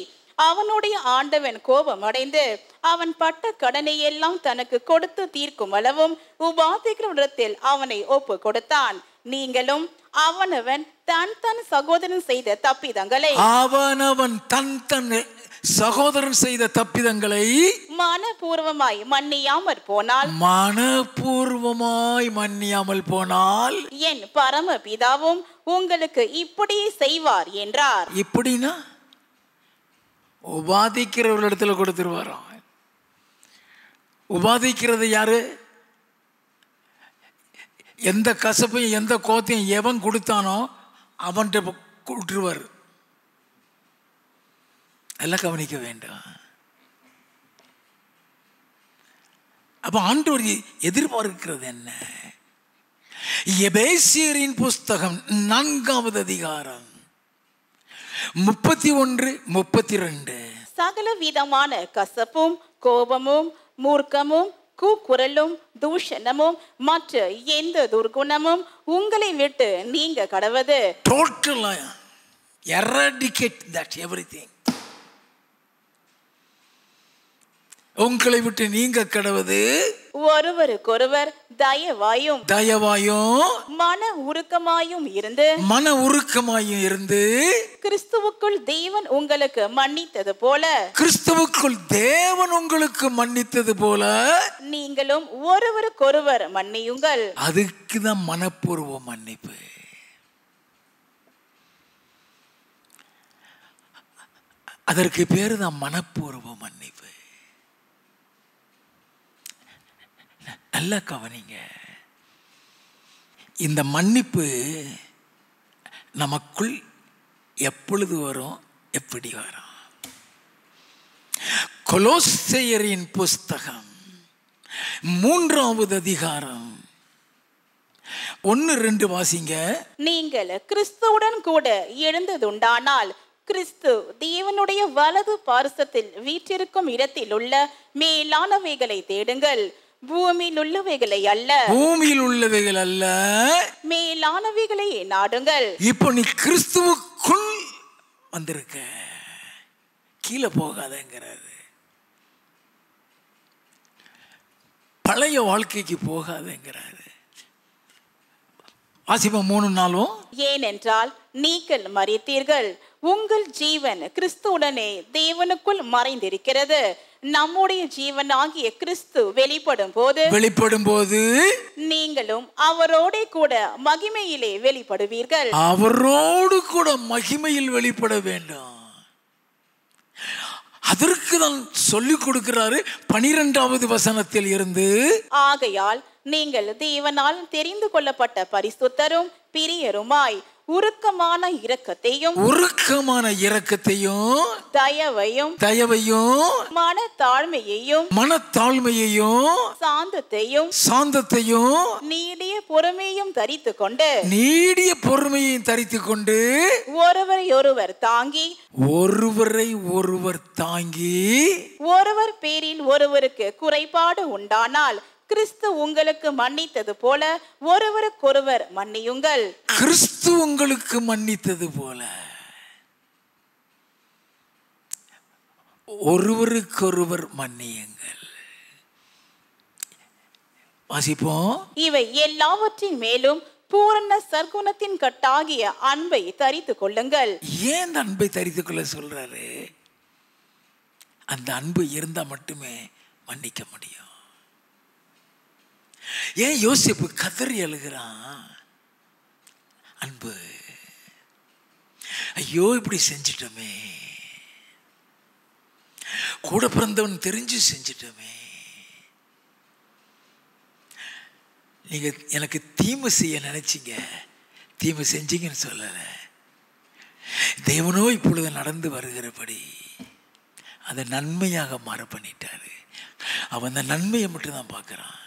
அவனுடைய ஆண்டவன் கோபம் அடைந்து அவன் பட்ட கடனை எல்லாம் தனக்கு கொடுத்து தீர்க்கும் அளவும் உபாதிக்கிறவரிடத்தில் அவனை ஒப்பு கொடுத்தான். நீங்களும் அவனவன் தன் தன் சகோதரன் செய்த தப்பிதங்களை சகோதரன் செய்த தப்பிதங்களை மனப்பூர்வமாய் மன்னியாமல் போனால் என் பரமபிதாவும் உங்களுக்கு இப்படியே செய்வார் என்றார். இப்படின்னா உபாதிக்கிறவர்களிடத்துல கொடுத்துருவாராம். உபாதிக்கிறது யாரு? எந்த கசப்பையும் எந்த கோத்தையும் எவன் கொடுத்தானோ அவன்கிட்ட கொடுத்துருவார். எல்லாம் கவனிக்க வேண்டாம். அப்ப ஆண்டவர் எதிர்பார்க்கிறது என்ன? எபேசியரின் புஸ்தகம் 4வது அதிகாரம் 31-32. சகல விதமான கசப்பும் கோபமும் மூர்க்கமும் கூக்குரலும் தூஷணமும் மற்ற எந்த துர்குணமும் உங்களை விட்டு நீங்க கடவது. Totally eradicate that everything. உங்களை விட்டு நீங்க கடவது. ஒருவருக்கொருவர் தயவாயும் மன உருக்கமாயும் இருந்து கிறிஸ்துவுக்குள் தேவன் உங்களுக்கு மன்னித்தது போல நீங்களும் ஒருவருக்கொருவர் மன்னியுங்கள். அதுக்குதான் மனப்பூர்வ மன்னிப்பு. அதற்கு பேரு தான் மனப்பூர்வ மன்னிப்பு. நல்லா கவனிங்க. இந்த மன்னிப்பு நமக்குள் எப்பொழுது வரும், எப்படி வரும்? கொலோசையரின் புஸ்தகம் 3வது அதிகாரம் 1-2 வாசிங்க. நீங்கள் கிறிஸ்துவுடன் கூட எழுந்ததுண்டானால் கிறிஸ்து தேவனுடைய வலது பார்சத்தில் வீற்றிருக்கும் இடத்தில் உள்ள மேலானவைகளை தேடுங்கள், பூமியில் உள்ளவைகள் அல்ல மேலானவைகளை நாடுங்கள். இப்போ நீ கிறிஸ்துவுக்குள் வந்திருக்க, கீழே போகாதங்கிறது. பழைய வாழ்க்கைக்கு போகாதேங்கிறாரு. வாசிப்போம் 3-4. ஏனென்றால் நீங்கள் மரித்தீர்கள், உங்கள் ஜீவன் கிறிஸ்துவுடனே தேவனுக்குள் மறைந்திருக்கிறது. நம்முடைய ஜீவனாகிய கிறிஸ்து வெளிப்படும் போது நீங்களும் அவரோட கூட மகிமையிலே வெளிப்படுவீர்கள். அவரோடு கூட மகிமையில் வெளிப்பட வேண்டும். அதற்கு தான் சொல்லிக் கொடுக்கிறாரு 12வது வசனத்தில் இருந்து. ஆகையால் நீங்கள் தேவனால் தெரிந்து கொள்ளப்பட்ட பரிசுத்தரும் பிரியருமாய் உருக்கமான இரக்கத்தையும் தயவையும் மனத்தாழ்மையையும் சாந்தத்தையும் நீடிய பொறுமையும் தரித்துக் கொண்டு ஒருவரை ஒருவர் தாங்கி ஒருவர் பேரில் ஒருவருக்கு குறைபாடு உண்டானால் கிறிஸ்து உங்களுக்கு மன்னித்தது போல ஒருவருக்கொருவர் மன்னியுங்கள். கிறிஸ்து உங்களுக்கு மன்னித்தது போல ஒருவருக்கொருவர் மன்னியுங்கள். வாசிப்போம். இவை எல்லாவற்றின் மேலும் பூரண சற்குணத்தின் கட்டாகிய அன்பை தரித்துக் கொள்ளுங்கள். ஏன் அந்த அன்பை தரித்துக் கொள்ள சொல்றாரு? அந்த அன்பு இருந்தா மட்டுமே மன்னிக்க முடியும். ஏன் யோசிப்பு கதறி அழுகிறான்? அன்பு. ஐயோ இப்படி செஞ்சிட்டோமே, கூட பிறந்தவன் தெரிஞ்சு செஞ்சிட்டோமே. நீங்க எனக்கு தீமை செய்ய நினைச்சீங்க, தீமை செஞ்சீங்கன்னு சொல்லல. தேவனோ இப்பொழுது நடந்து வருகிறபடி அதை நன்மையாக மாற பண்ணிட்டாரு. அவன் அந்த நன்மையை மட்டும்தான் பார்க்குறான்,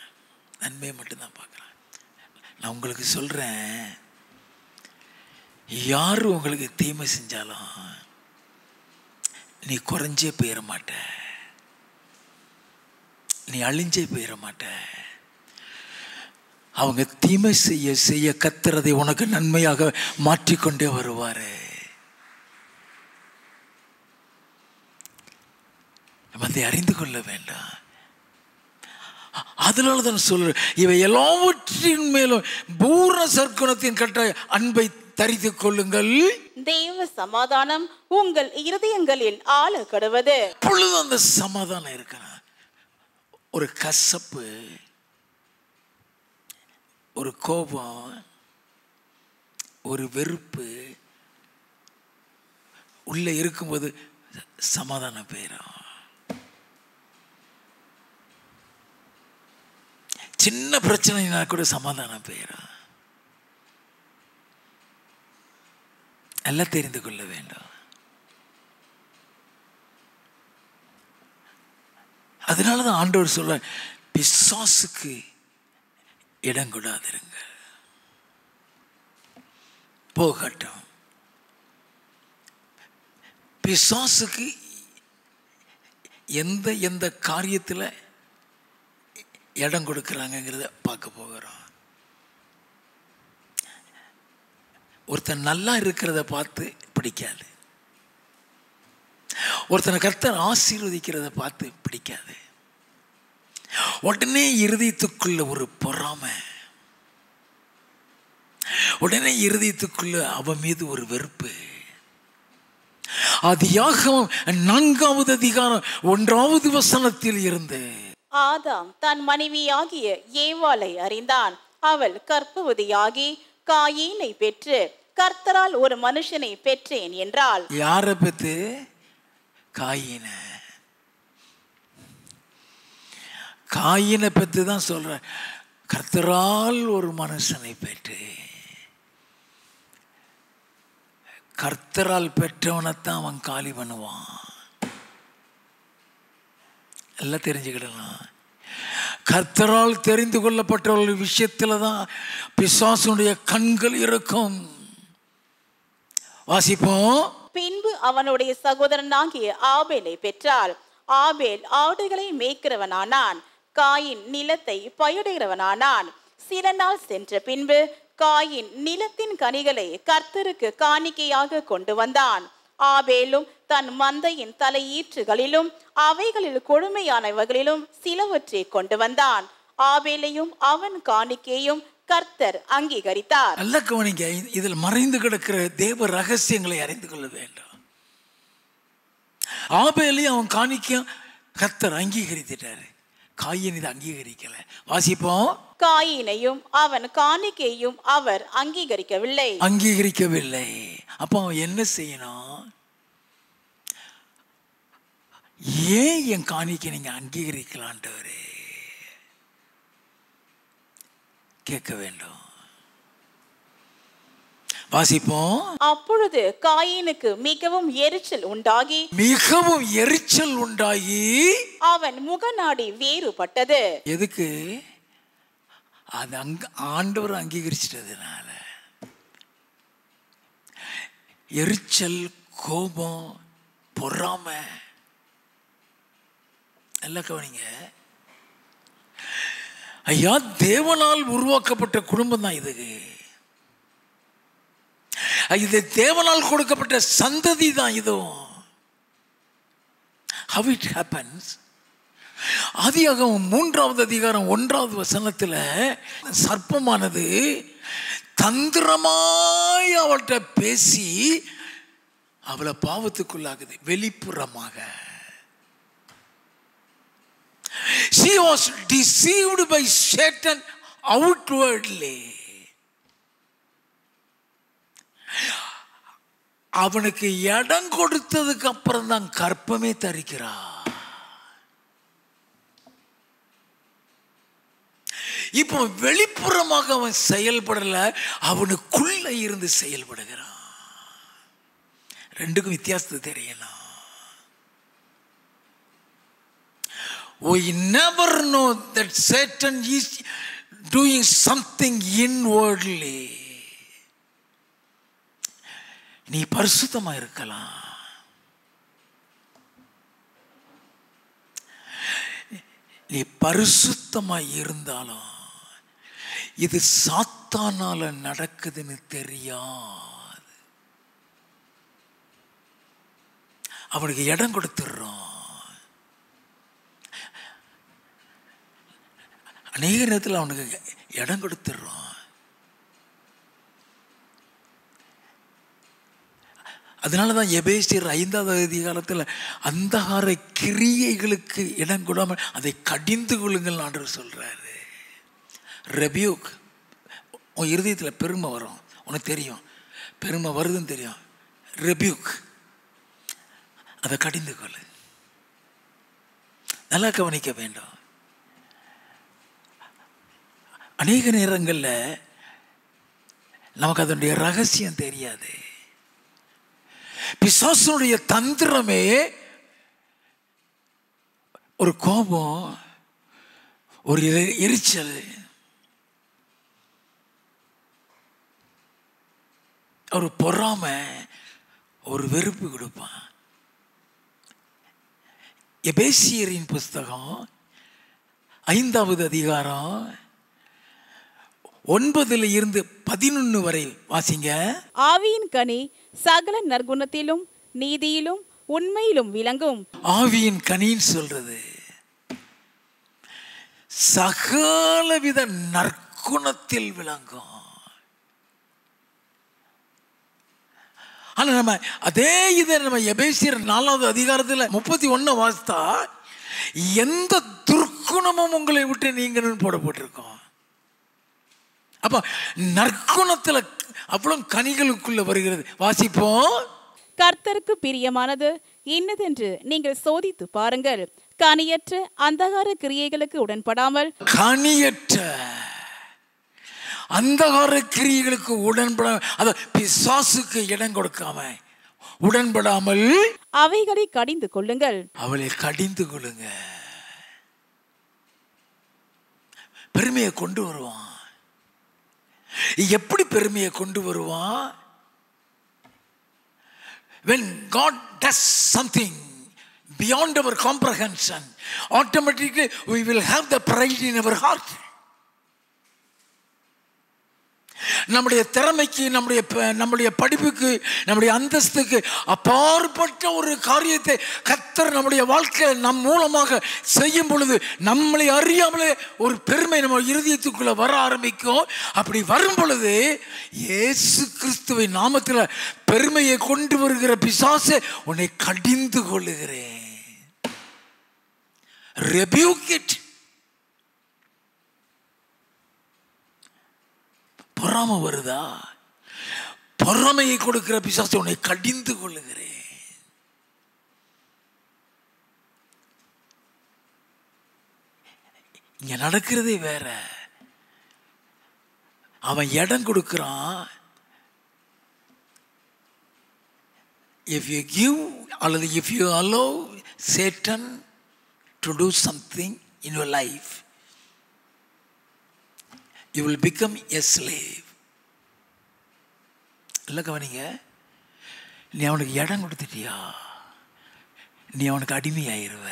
நன்மையை மட்டும்தான் பார்க்குறான். நான் உங்களுக்கு சொல்கிறேன், யார் உங்களுக்கு தீமை செஞ்சாலும் நீ குறைஞ்சே போயிட மாட்ட, நீ அழிஞ்சே போயிட மாட்ட. அவங்க தீமை செய்ய செய்ய கத்துறதை உனக்கு நன்மையாக மாற்றிக்கொண்டே வருவார். அதை அறிந்து கொள்ள வேண்டாம். அதனால தான் சொல்ற, இவை எல்லாவற்றின் மேலும் பூர்ண சற்குணத்தின் கட்ட அன்பை தரித்துக் கொள்ளுங்கள். தேவ சமாதானம் உங்கள் இருதயங்களில் ஆள கடவது. அப்பொழுது அந்த சமாதானம் இருக்கிற ஒரு கசப்பு, ஒரு கோபம், ஒரு வெறுப்பு உள்ள இருக்கும்போது சமாதானம் போயிடும். சின்ன பிரச்சனைனா கூட சமாதானம் போயிடும். எல்லாம் தெரிந்து கொள்ள வேண்டும். அதனாலதான் ஆண்டவர் சொல்ல, பிசாசுக்கு இடம் கொடாதிருங்க, போகட்டும். பிசாசுக்கு எந்த எந்த காரியத்தில் இடம் கொடுக்குறாங்கிறத பார்க்க போகிறோம். ஒருத்தன் நல்லா இருக்கிறத பார்த்து பிடிக்காது, ஒருத்தனை கர்த்தர் ஆசீர்வதிக்கிறத பார்த்து பிடிக்காது. உடனே இருதயத்துக்குள்ள ஒரு பொறாமை, உடனே இருதயத்துக்குள்ள அவன் மீது ஒரு வெறுப்பு. ஆதியாகமம் 4வது அதிகாரம் 1வது வசனத்தில் இருந்து, ஆதாம் தன் மனைவியாகிய ஏவாளை அறிந்தான். அவள் கர்ப்பவதியாகி காயீனை பெற்று கர்த்தரால் ஒரு மனுஷனை பெற்றேன் என்றாள். யாரை பெற்று? காயீன. காயீனை பெற்று தான் சொல்ற, கர்த்தரால் ஒரு மனுஷனை பெற்று. கர்த்தரால் பெற்றவனைத்தான் அவன் காலி பண்ணுவான். எல்லாம் தெரிஞ்சுக்கிடலாம். கர்த்தரால் தெரிந்து கொள்ளப்பட்டவர்கள் விஷயத்துல தான் பிசாசுடைய கண்கள் இருக்கும். வாசிப்போம். பின்பு அவனுடைய சகோதரனாகிய ஆபேலை பெற்றாள். ஆபேல் ஆடுகளை மேய்க்கிறவனானான், காயின் நிலத்தை பயிரிடுகிறவனானான். சில நாள் சென்ற பின்பு காயின் நிலத்தின் கனிகளை கர்த்தருக்கு காணிக்கையாக கொண்டு வந்தான். ஆபேலும் தன் மந்தையின் தலையீற்றுகளிலும் அவைகளில் கொழுமையானவர்களிலும் சிலவற்றை கொண்டு வந்தான். ஆபேலையும் அவன் காணிக்கையும் கர்த்தர் அங்கீகரித்தார். நல்ல கவனிங்க, இதில் மறைந்து கிடக்கிற தேவ ரகசியங்களை அறிந்து கொள்ள வேண்டும். ஆபேலையும் அவன் காணிக்கையும் கர்த்தர் அங்கீகரித்துட்டாரு. காயின் இதை அங்கீகரிக்கல. வாசிப்போம். காயினையும் அவன் காணிக்கையும் அவர் அங்கீகரிக்கவில்லை. அப்போ அவன் என்ன செய்யணும்? ஏன் என் காணிக்கை நீங்க அங்கீகரிக்கலான்டவரே கேட்க வேண்டும். வாசிப்போம். அப்பொழுது காயினுக்கு மிகவும் எரிச்சல் உண்டாகி அவன் முகநாடி வேறுபட்டது. எதுக்கு? அது ஆண்டவர் அங்கீகரிச்சிட்டதுனால. எரிச்சல், கோபம், பொறாமை. நல்லா கவனிங்க ஐயா, தேவனால் உருவாக்கப்பட்ட குடும்பம் தான் இது தேவனால் கொடுக்கப்பட்ட சந்ததி தான் இதுவும். How it happens? ஆதியாகமம் 3வது அதிகாரம் 1வது வசனத்தில் சர்ப்பமானது தந்திரமாய் அவள்கிட்ட பேசி அவளை பாவத்துக்குள்ளாகுது. வெளிப்புறமாக she was deceived by Satan outwardly. அவனுக்கு இடம் கொடுத்ததுக்கு அப்புறம் தான் கற்பமே தரிக்கிறா. இப்போ வெளிப்புறமாக அவன் செயல்படல, அவனுக்குள்ள இருந்து செயல்படுகிறான். ரெண்டுக்கும் வித்தியாசத்தை தெரியணும். We never know that Satan is doing something inwardly. நீ பரிசுத்தமா இருக்கலாம், நீ பரிசுத்தமா இருந்தாலும் இது சாத்தானால நடக்குதுன்னு தெரியாது. அவனுக்கு இடம் கொடுத்துடுறோம். அநேக நேரத்தில் அவனுக்கு இடம் கொடுத்துடுறோம். அதனாலதான் எபேசியர் 5வது அதிகாரத்தில் அந்தகார கிரியைகளுக்கு இடம் கொடாமல் அதை கடிந்து கொள்ளுங்கள் ஆண்டவர் சொல்றாரு. ரெபியூக். உன் இருதயத்தில் பெருமை வரும், உனக்கு தெரியும், பெருமை வருதுன்னு தெரியும். ரெபியூக், அதை கடிந்து கொள்ளு. நல்லா கவனிக்க வேண்டும். அநேக நேரங்களில் நமக்கு அதனுடைய ரகசியம் தெரியாது. பிசாசுடைய தந்திரமே ஒரு கோபம், ஒரு எரிச்சல், ஒரு பொறாமை, ஒரு வெறுப்பு கொடுப்பான். எபேசியரின் புஸ்தகம் 5வது அதிகாரம் 9 இருந்து 11 வரை வாசிங்க. ஆவியின் கனி சகல நற்குணத்திலும் நீதியிலும் உண்மையிலும் விளங்கும். ஆவியின் கனின்னு சொல்றது சகலவித நற்குணத்தில் விளங்கும். ஆனா நம்ம அதே இதை நம்ம எபேசியர் 4வது அதிகாரத்தில் 31 வாசித்தா எந்த துர்க்குணமும் உங்களை விட்டு நீங்கன்னு போடப்பட்டிருக்கோம். அப்ப நற்குணத்துல அவ்வளவு கனிகளுக்குள்ள வருகிறது. வாசிப்போம். கர்த்தருக்கு பிரியமானது இன்னதென்று நீங்கள் சோதித்து பாருங்கள். கனியற்ற அந்தகார கிரியைகளுக்கு உடன்படாமல், கனியற்ற அந்தகார கிரியைகளுக்கு உடன்படாமல், அத பிசாசுக்கு இடம் கொடுக்காம உடன்படாமல் அவைகளை கடிந்து கொள்ளுங்கள். அவளை கடிந்து கொள்ளுங்க. பெருமையை கொண்டு வருவான். எப்படி பெருமையை கொண்டு வருவான்? When God does something beyond our comprehension, automatically we will have the pride in our heart. நம்முடைய திறமைக்கு, நம்முடைய படிப்புக்கு, நம்முடைய அந்தஸ்துக்கு அப்பாற்பட்ட ஒரு காரியத்தை கர்த்தர் நம்முடைய வாழ்க்கை நம் மூலமாக செய்யும் பொழுது நம்மளை அறியாமலே ஒரு பெருமை நம்ம இருதயத்துக்குள்ள வர ஆரம்பிக்கும். அப்படி வரும் பொழுது இயேசு கிறிஸ்துவின் நாமத்தில் பெருமையை கொண்டு வருகிற பிசாசே, உன்னை கடிந்து கொள்ளுகிறேன். Rebuke it. பொறாமை வருதா? பொறாமையை கொடுக்கிற பிசாசு, உன்னை கடிந்து கொள்ளுகிறேன். இங்க நடக்கிறதே வேற. அவன் இடம் கொடுக்கிறான். If you give அல்லது if you allow Satan to do something in your life, you will become a slave. இல்லை கவனிங்க, நீ அவனுக்கு இடம் கொடுத்துட்டியா, நீ அவனுக்கு அடிமையாயிருவ.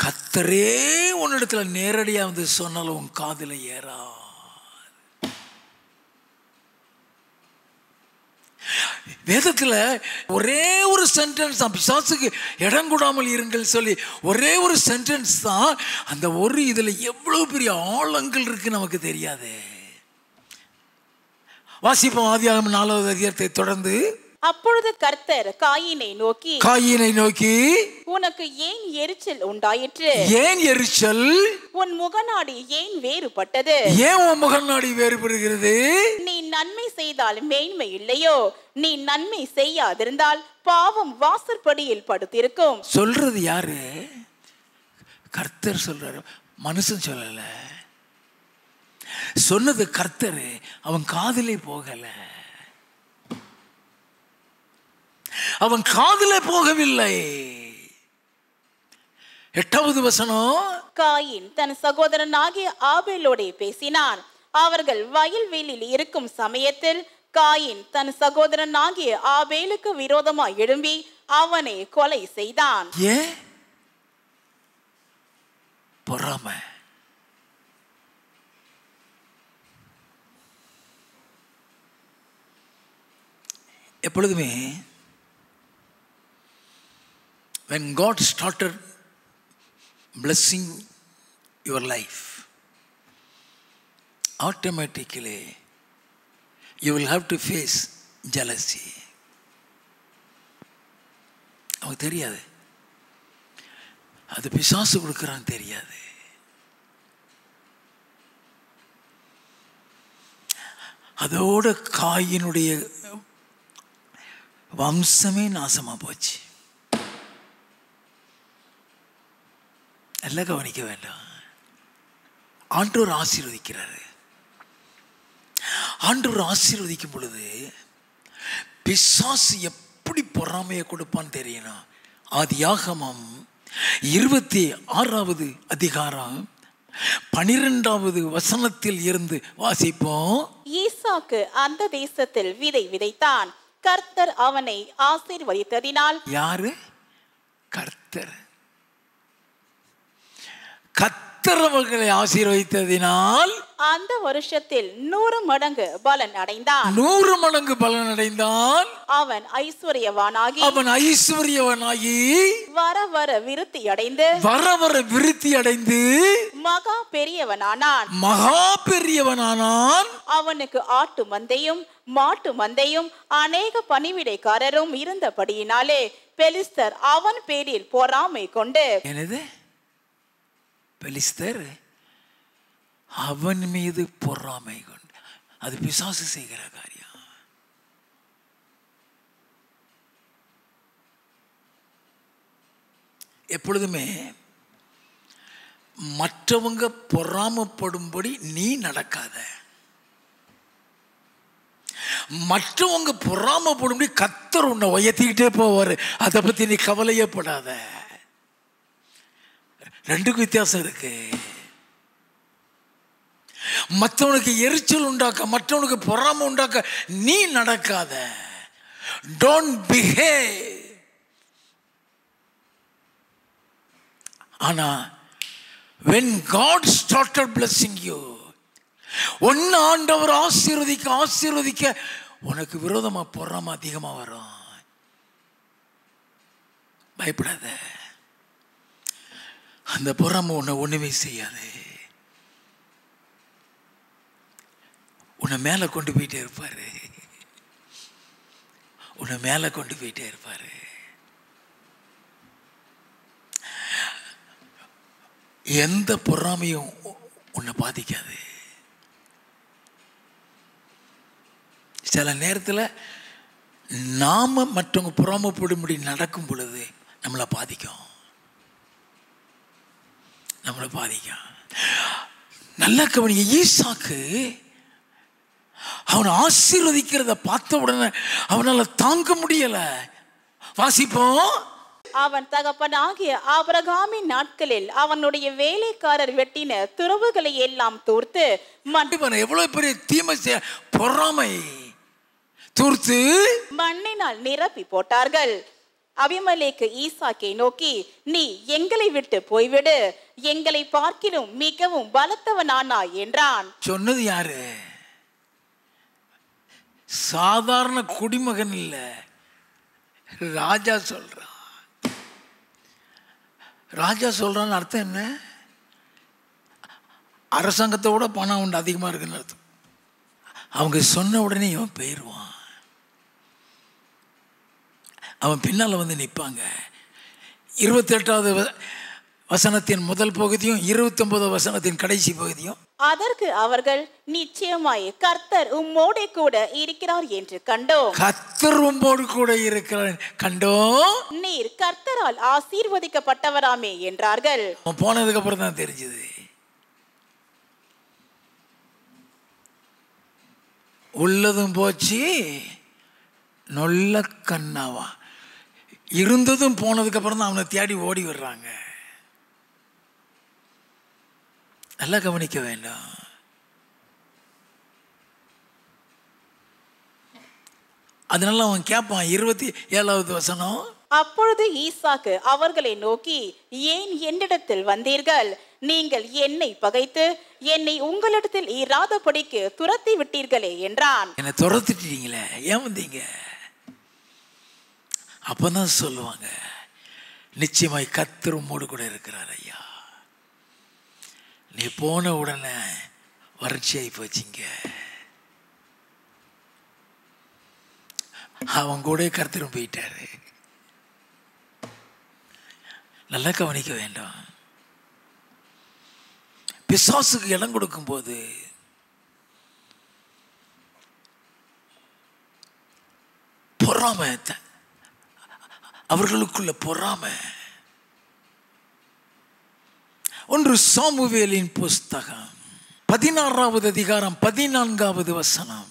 கர்த்தரே உன்னிடத்துல நேரடியாக வந்து சொன்னாலும் உன் காதில் ஏறா. வேதத்தில் ஒரே ஒரு சென்டென்ஸ் தான், பிசாசுக்கு இடம் கொடாமல் இருங்கள் சொல்லி ஒரே ஒரு சென்டென்ஸ் தான். அந்த ஒரு இதில் எவ்வளவு பெரிய ஆழங்கள் இருக்கு நமக்கு தெரியாது. வாசிப்போம் ஆதியாகமம் 4வது அதிகாரத்தை தொடர்ந்து. அப்பொழுது கர்த்தர் காயீனை நோக்கி, உனக்கு ஏன் எரிச்சல் உண்டாயிற்று? ஏன் எரிச்சல்? உன் முகநாடி ஏன் வேறுபட்டது? ஏன் உன் முகநாடி வேறுபடுகிறது? நீ நன்மை செய்தால் மேன்மை இல்லையோ? நீ நன்மை செய்யாதிருந்தால் பாவம் வாசற்படியில் படுத்திருக்கும். சொல்றது யாரு? கர்த்தர் சொல்றாரு, மனுஷன் சொல்லல. சொன்னது கர்த்தர். அவன் காதிலே போகல, அவன் காதிலே போகவில்லை. 8வது வசனம். காயின் தன் சகோதரனாகிய ஆபேலோடே பேசினான். அவர்கள் வயல்வெளியில் இருக்கும் சமயத்தில் காயின் தன் சகோதரனாகிய ஆபேலுக்கு விரோதமாய் எழும்பி அவனை கொலை செய்தான். ஏன்? பொறாமை. எப்பொழுதுமே when God started blessing your life, automatically you will have to face jealousy. அவனுக்கு தெரியாது, அது பிசாசு கொடுக்குறான்னு தெரியாது. அதோட காயினுடைய வம்சமே நாசமா போச்சு. எல்லாம் கவனிக்க வேண்டாம். ஆண்டவர் ஆசீர்வதிக்கிறாரு. ஆண்டவர் ஆசீர்வதிக்கும் பொழுது பிசாசு எப்படி பொறாமையை கொடுப்பான்னு தெரியணும். ஆதியாகமம் 26வது அதிகாரம் 12வது வசனத்தில் இருந்து வாசிப்போம். ஈசாக்கு அந்த தேசத்தில் விதை விதைத்தான். கர்த்தர் அவனை ஆசீர்வதித்ததினால். யாரு? கர்த்தர். கர்த்தர் அவர்களை ஆசீர்வதித்ததினால் அந்த வருஷத்தில் 100 மடங்கு பலன் அடைந்தான். 100 மடங்கு பலன் அடைந்தான். அவன் ஐஸ்வர்யவானாகி வர வர விருத்தி அடைந்து மகா பெரியவனானான். அவனுக்கு ஆட்டு மந்தையும் மாட்டு மந்தையும் அநேக பணிவிடைக்காரரும் இருந்தபடியினாலே பெலிஸ்தர் அவன் பேரில் பொறாமை கொண்டு. என்னது? பெலிஸ்தர் அவன் மீது பொறாமை கொண்டு. அது பிசாசு செய்கிற காரியம். எப்பொழுதுமே மற்றவங்க பொறாமப்படும்படி நீ நடக்காத. மற்றவங்க பொறாமப்படும்படி கர்த்தர் உன்னை உயர்த்திக்கிட்டே போவாரு. அதை பத்தி நீ கவலையப்படாத. ரெண்டுக்கும் வித்தியாசம் இருக்கு. மற்றவனுக்கு எரிச்சல் உண்டாக்க, மற்றவனுக்கு பொறாமை உண்டாக்க நீ நடக்காத. Don't behave. ஆனா when God started blessing you, ஒன்னு ஆண்டவர் ஆசீர்வதிக்க ஆசீர்வதிக்க உனக்கு விரோதமா பொறாம அதிகமா வரும். பயப்படாத. அந்த பொறாம உன்னை ஒண்ணுமே செய்யாது. உன்னை மேல கொண்டு போயிட்டே இருப்பாரு. உன்னை மேல கொண்டு போயிட்டே இருப்பாரு. எந்த பொறாமையும் உன்னை பாதிக்காது. சில நேரத்தில் நாம மற்றவங்க பொறாமைப்படும்படி நடக்கும் பொழுது நம்மளை பாதிக்கும். நல்ல கவனிங்க. ஈசாக்கு அவனை ஆசீர்வதிக்கிறத பார்த்த உடனே அவனால தாங்க முடியல. வாசிப்போம். அவன் தகப்பனாகிய ஆபிரகாமின் நாட்களில் அவனுடைய வேலைக்காரர் வெட்டின துறவுகளை எல்லாம் தூர்த்து எவ்வளவு பெரிய தீமை பொறாமை தூர்த்து மண்ணினால் நிரப்பி போட்டார்கள். அபிமெலேக்கு ஈசாக்கை நோக்கி, நீ எங்களை விட்டு போய்விடு, எங்களை பார்க்கிலும் மிகவும் பலத்தவனானாய் என்றான். சொன்னது யாரு? சாதாரண குடிமகன் இல்ல, ராஜா சொல்றான். ராஜா சொல்றான்னு அர்த்தம் என்ன? அரசாங்கத்தை விட பணம் உண்டு அதிகமா இருக்குன்னு அர்த்தம். அவங்க சொன்ன உடனே இவன் போயிடுவான். அவன் பின்னால வந்து நிற்பாங்க. 28வது வசனத்தின் முதல் பகுதியும் 29வது வசனத்தின் கடைசி பகுதியும். அதற்கு அவர்கள், நிச்சயமாய் கர்த்தர் உம்மோடு கூட இருக்கிறார் என்று கண்டோம். கர்த்தர் உம்மோடு கூட இருக்கிறார் கண்டோம். நீர் கர்த்தரால் ஆசீர்வதிக்கப்பட்டவராமே என்றார்கள். அவன் போனதுக்கு அப்புறம் தான் தெரிஞ்சது. உள்ளதும் போச்சு, நொல்ல கண்ணாவா. இருந்ததும் போனதுக்கு அப்புறம் தான் அவனை தேடி ஓடி வர்றாங்க. நல்லா கவனிக்க வேண்டாம். அதனால அவன் கேட்பான். 27வது வசனம். அப்பொழுது ஈசாக்கு அவர்களை நோக்கி, ஏன் என்னிடத்தில் வந்தீர்கள்? நீங்கள் என்னை பகைத்து என்னை உங்களிடத்தில் இராதபடிக்கு துரத்தி விட்டீர்களே என்றான். என்னை துரத்திட்டீங்களே, ஏன் வந்தீங்க? அப்பதான் சொல்லுவாங்க, நிச்சயமாய் கர்த்தர் உம்மோடு கூட இருக்கிறார் ஐயா. நீ போன உடனே வறட்சியாகி போச்சிங்க. அவன் கூட கர்த்தரும் போயிட்டாரு. நல்லா கவனிக்க வேண்டாம். பிசாசுக்கு இடம் கொடுக்கும் போது பொறாமை, அவர்களுக்குள்ள பொறாமை. 1 சாமுவேலின் புஸ்தகம் 16வது அதிகாரம் 14வது வசனம்.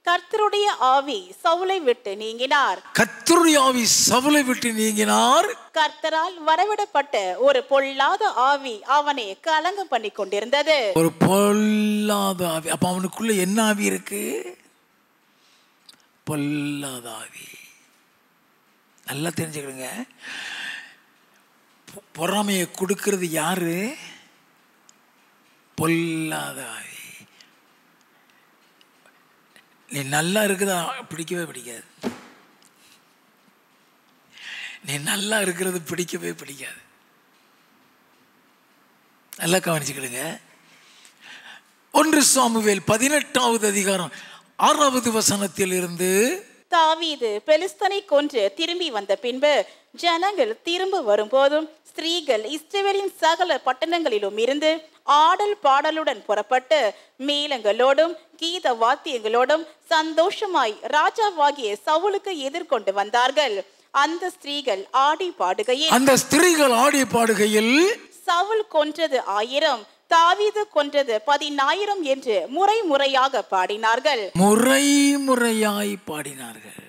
கர்த்தருடைய ஆவி சவுலை விட்டு நீங்கினார். கர்த்தருடைய ஆவி சவுலை விட்டு நீங்கினார். கர்த்தரால் வரவிடப்பட்ட ஒரு பொல்லாத ஆவி அவனை கலங்கம் பண்ணி கொண்டிருந்தது. ஒரு பொல்லாத ஆவி. அப்ப அவனுக்குள்ள என்ன ஆவி இருக்கு? பொல்லாத ஆவி. நல்லா தெரிஞ்சுக்கிடுங்க. பொறாமையை கொடுக்கிறது யாரு? பொல்லாத ஆவி. நீ நல்லா இருக்குதா பிடிக்கவே பிடிக்காது. நீ நல்லா இருக்கிறது பிடிக்கவே பிடிக்காது. நல்லா கவனிச்சுக்கிடுங்க. 1 சாமுவேல் 18வது அதிகாரம் 6வது வசனத்தில் இருந்து. தாவீது பெலிஸ்தனை கொன்று திரும்பி வந்த பின்பு ஜனங்கள் திரும்ப வரும்போதும் ஸ்திரீகள் இஸ்ரவேலின் சகல பட்டணங்களிலும் இருந்து ஆடல் பாடலுடன் புறப்பட்டு மேளங்களோடும் கீத வாத்தியங்களோடும் சந்தோஷமாய் ராஜாவாகிய சவுலுக்கு எதிர்கொண்டு வந்தார்கள். அந்த ஸ்திரீகள் ஆடி பாடுகையில் சவுல் கொன்றது 1000, தாவீது கொன்றது 10,000 என்று முறையாக பாடினார்கள். முறையாய் பாடினார்கள்.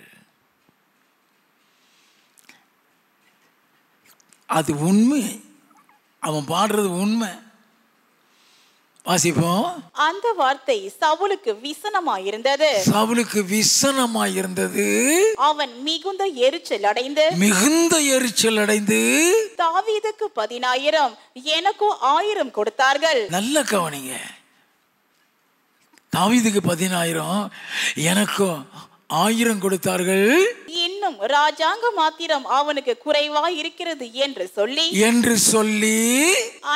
அது உண்மை. அவன் பாடுறது உண்மை. வாசிப்போம். அந்த வார்த்தை சவுலுக்கு விசனமாயிருந்தது. அவன் மிகுந்த எரிச்சல் அடைந்து தாவீதுக்கு 10,000 எனக்கும் 1000 கொடுத்தார்கள். நல்ல கவனிங்க. தாவீதுக்கு 10,000, எனக்கும் 1000 கொடுத்தார்கள் இன்னும் ராஜாங்க மாத்திரம் அவனுக்கு குறைவாய் இருக்கிறது என்று சொல்லி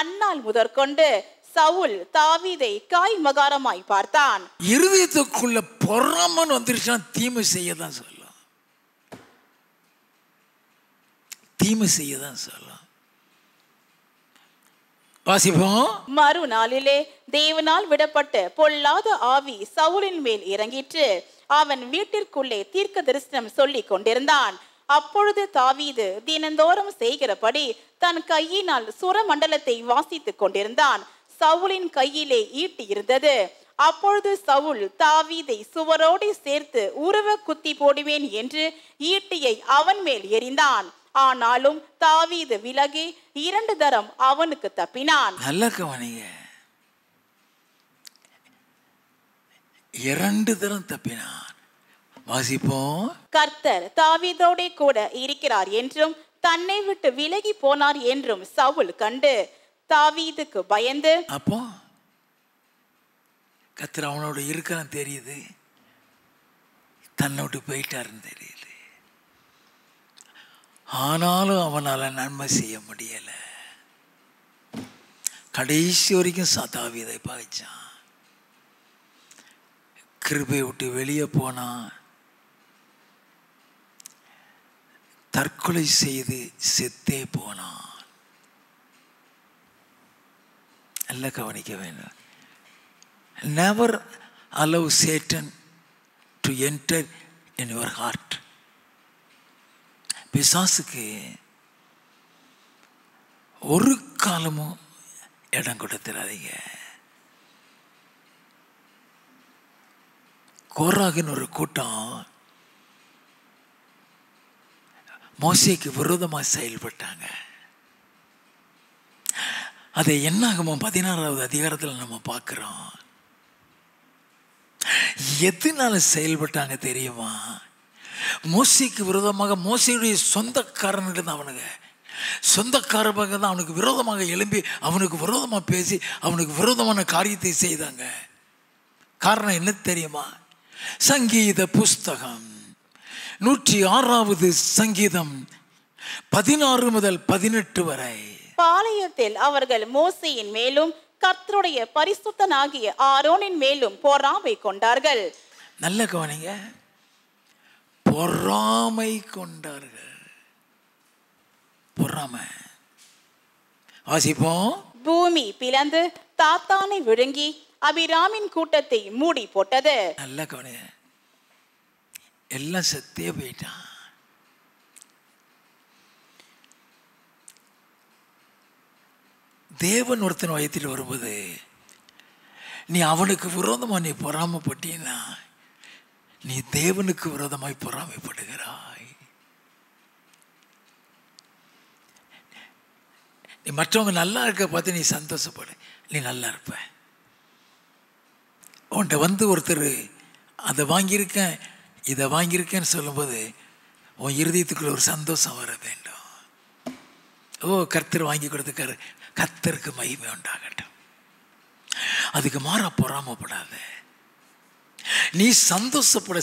அந்நாள் முதற்கொண்டு சவுல் தாவீதை காய் மகாரமாய் பார்த்தான். இருதயத்துக்குள்ள பொறாமன் வந்துருச்சுன்னா தீமை செய்யதான் சொல்லும், தீமை செய்யதான் சொல்லும். வாசிப்போம். மறுநாளிலே தேவனால் விடப்பட்ட பொல்லாத ஆவி சவுலின் மேல் இறங்கிற்று. அவன் வீட்டிற்குள்ளே தீர்க்க தரிசனம் சொல்லி கொண்டிருந்தான். அப்பொழுது தாவீது தினந்தோறும் செய்கிறபடி தன் கையினால் சுரமண்டலத்தை வாசித்துக் கொண்டிருந்தான். சவுலின் கையிலே ஈட்டி இருந்தது. அப்பொழுது சவுல் தாவீதை சுவரோடு சேர்த்து உருவ குத்தி போடுவேன் என்று ஈட்டியை அவன் மேல் எறிந்தான். ஆனாலும் தாவீது விலகி 2 தரம் அவனுக்கு தப்பினான். நல்ல கவனிங்க, 2 தரம் தப்பினான். வாசிப்போம். கர்த்தர் தாவீதோடே கூட இருக்கிறார் என்றும் தன்னை விட்டு விலகி போனார் என்றும் சவுல் கண்டு தாவீதுக்கு பயந்து, அப்போ கர்த்தர் அவனோட இருக்கான்னு தெரியுது, தன்னை விட்டு போயிட்டாருன்னு தெரியுது. ஆனாலும் அவனால் நன்மை செய்ய முடியல. கடைசி வரைக்கும் தாவீதை பகைச்சான். கிருபையை விட்டு வெளியே போனான். தற்கொலை செய்து செத்தே போனான். நல்லா கவனிக்க வேண்டும். Never allow Satan to enter in your heart. பிசாசுக்கு ஒரு காலமும் இடம் கொடுத்துடாதீங்க. கோராகின் ஒரு கூட்டம் மோசேக்கு விரோதமாக செயல்பட்டாங்க. அதை என்னாகுமோ 16வது அதிகாரத்தில் நம்ம பார்க்கிறோம். எதனால செயல்பட்டாங்க தெரியுமா? மோசேக்கு விரோதமாக, மோசேயுடைய சொந்தக்காரனுக்கு தான், அவனுக்கு சொந்தக்காரங்க தான் அவனுக்கு விரோதமாக எழும்பி அவனுக்கு விரோதமாக பேசி அவனுக்கு விரோதமான காரியத்தை செய்தாங்க. காரணம் என்ன தெரியுமா? சங்கீத புஸ்தகம் 106வது சங்கீதம் 16 முதல் 18 வரை. பாளையத்தில் அவர்கள் மோசேயின் மேலும் கர்த்தருடைய பரிசுத்தனாகிய ஆரோனின் மேலும் பொறாமை கொண்டார்கள். நல்ல கவனிங்க, பொறாமை கொண்டார்கள். பொறாமை. வாசிப்போம். பூமி பிளந்து தாத்தானை விழுங்கி அபிராமின் கூட்டத்தை மூடி போட்டது. நல்ல கவனிங்க, எல்லாம் செத்தே போயிட்டான். தேவன் ஒருத்தன் வயத்தில் வரும்போது நீ அவனுக்கு விரோதமாக நீ பொறாமைப்பட்டீன்னா நீ தேவனுக்கு விரோதமாய் பொறாமைப்படுகிறாய். நீ மற்றவங்க நல்லா இருக்க பார்த்து நீ சந்தோஷப்படு, நீ நல்லா இருப்ப. உன்கிட்ட வந்து ஒருத்தர் அதை வாங்கியிருக்கேன் இதை வாங்கியிருக்கேன்னு சொல்லும்போது உன் இருதயத்துக்குள்ள ஒரு சந்தோஷம் வர வேண்டும். ஓ, கர்த்தர் வாங்கி கொடுத்துக்காரு, கர்த்தருக்கு மகிமை உண்டாகட்டும். அதுக்கு மாறா பொறாமப்படாத. நீ சந்தோஷப்பட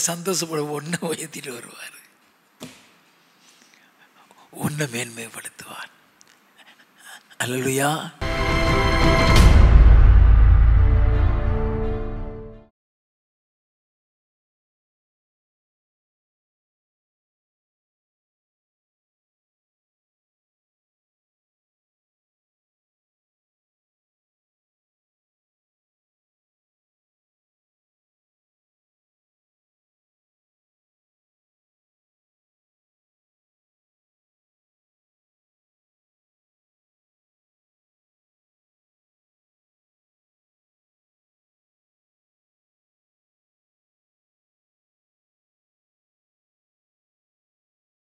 ஒன்றை உயர்த்திட்டு வருவார், ஒன்றை மேன்மைப்படுத்துவார். அல்லேலூயா.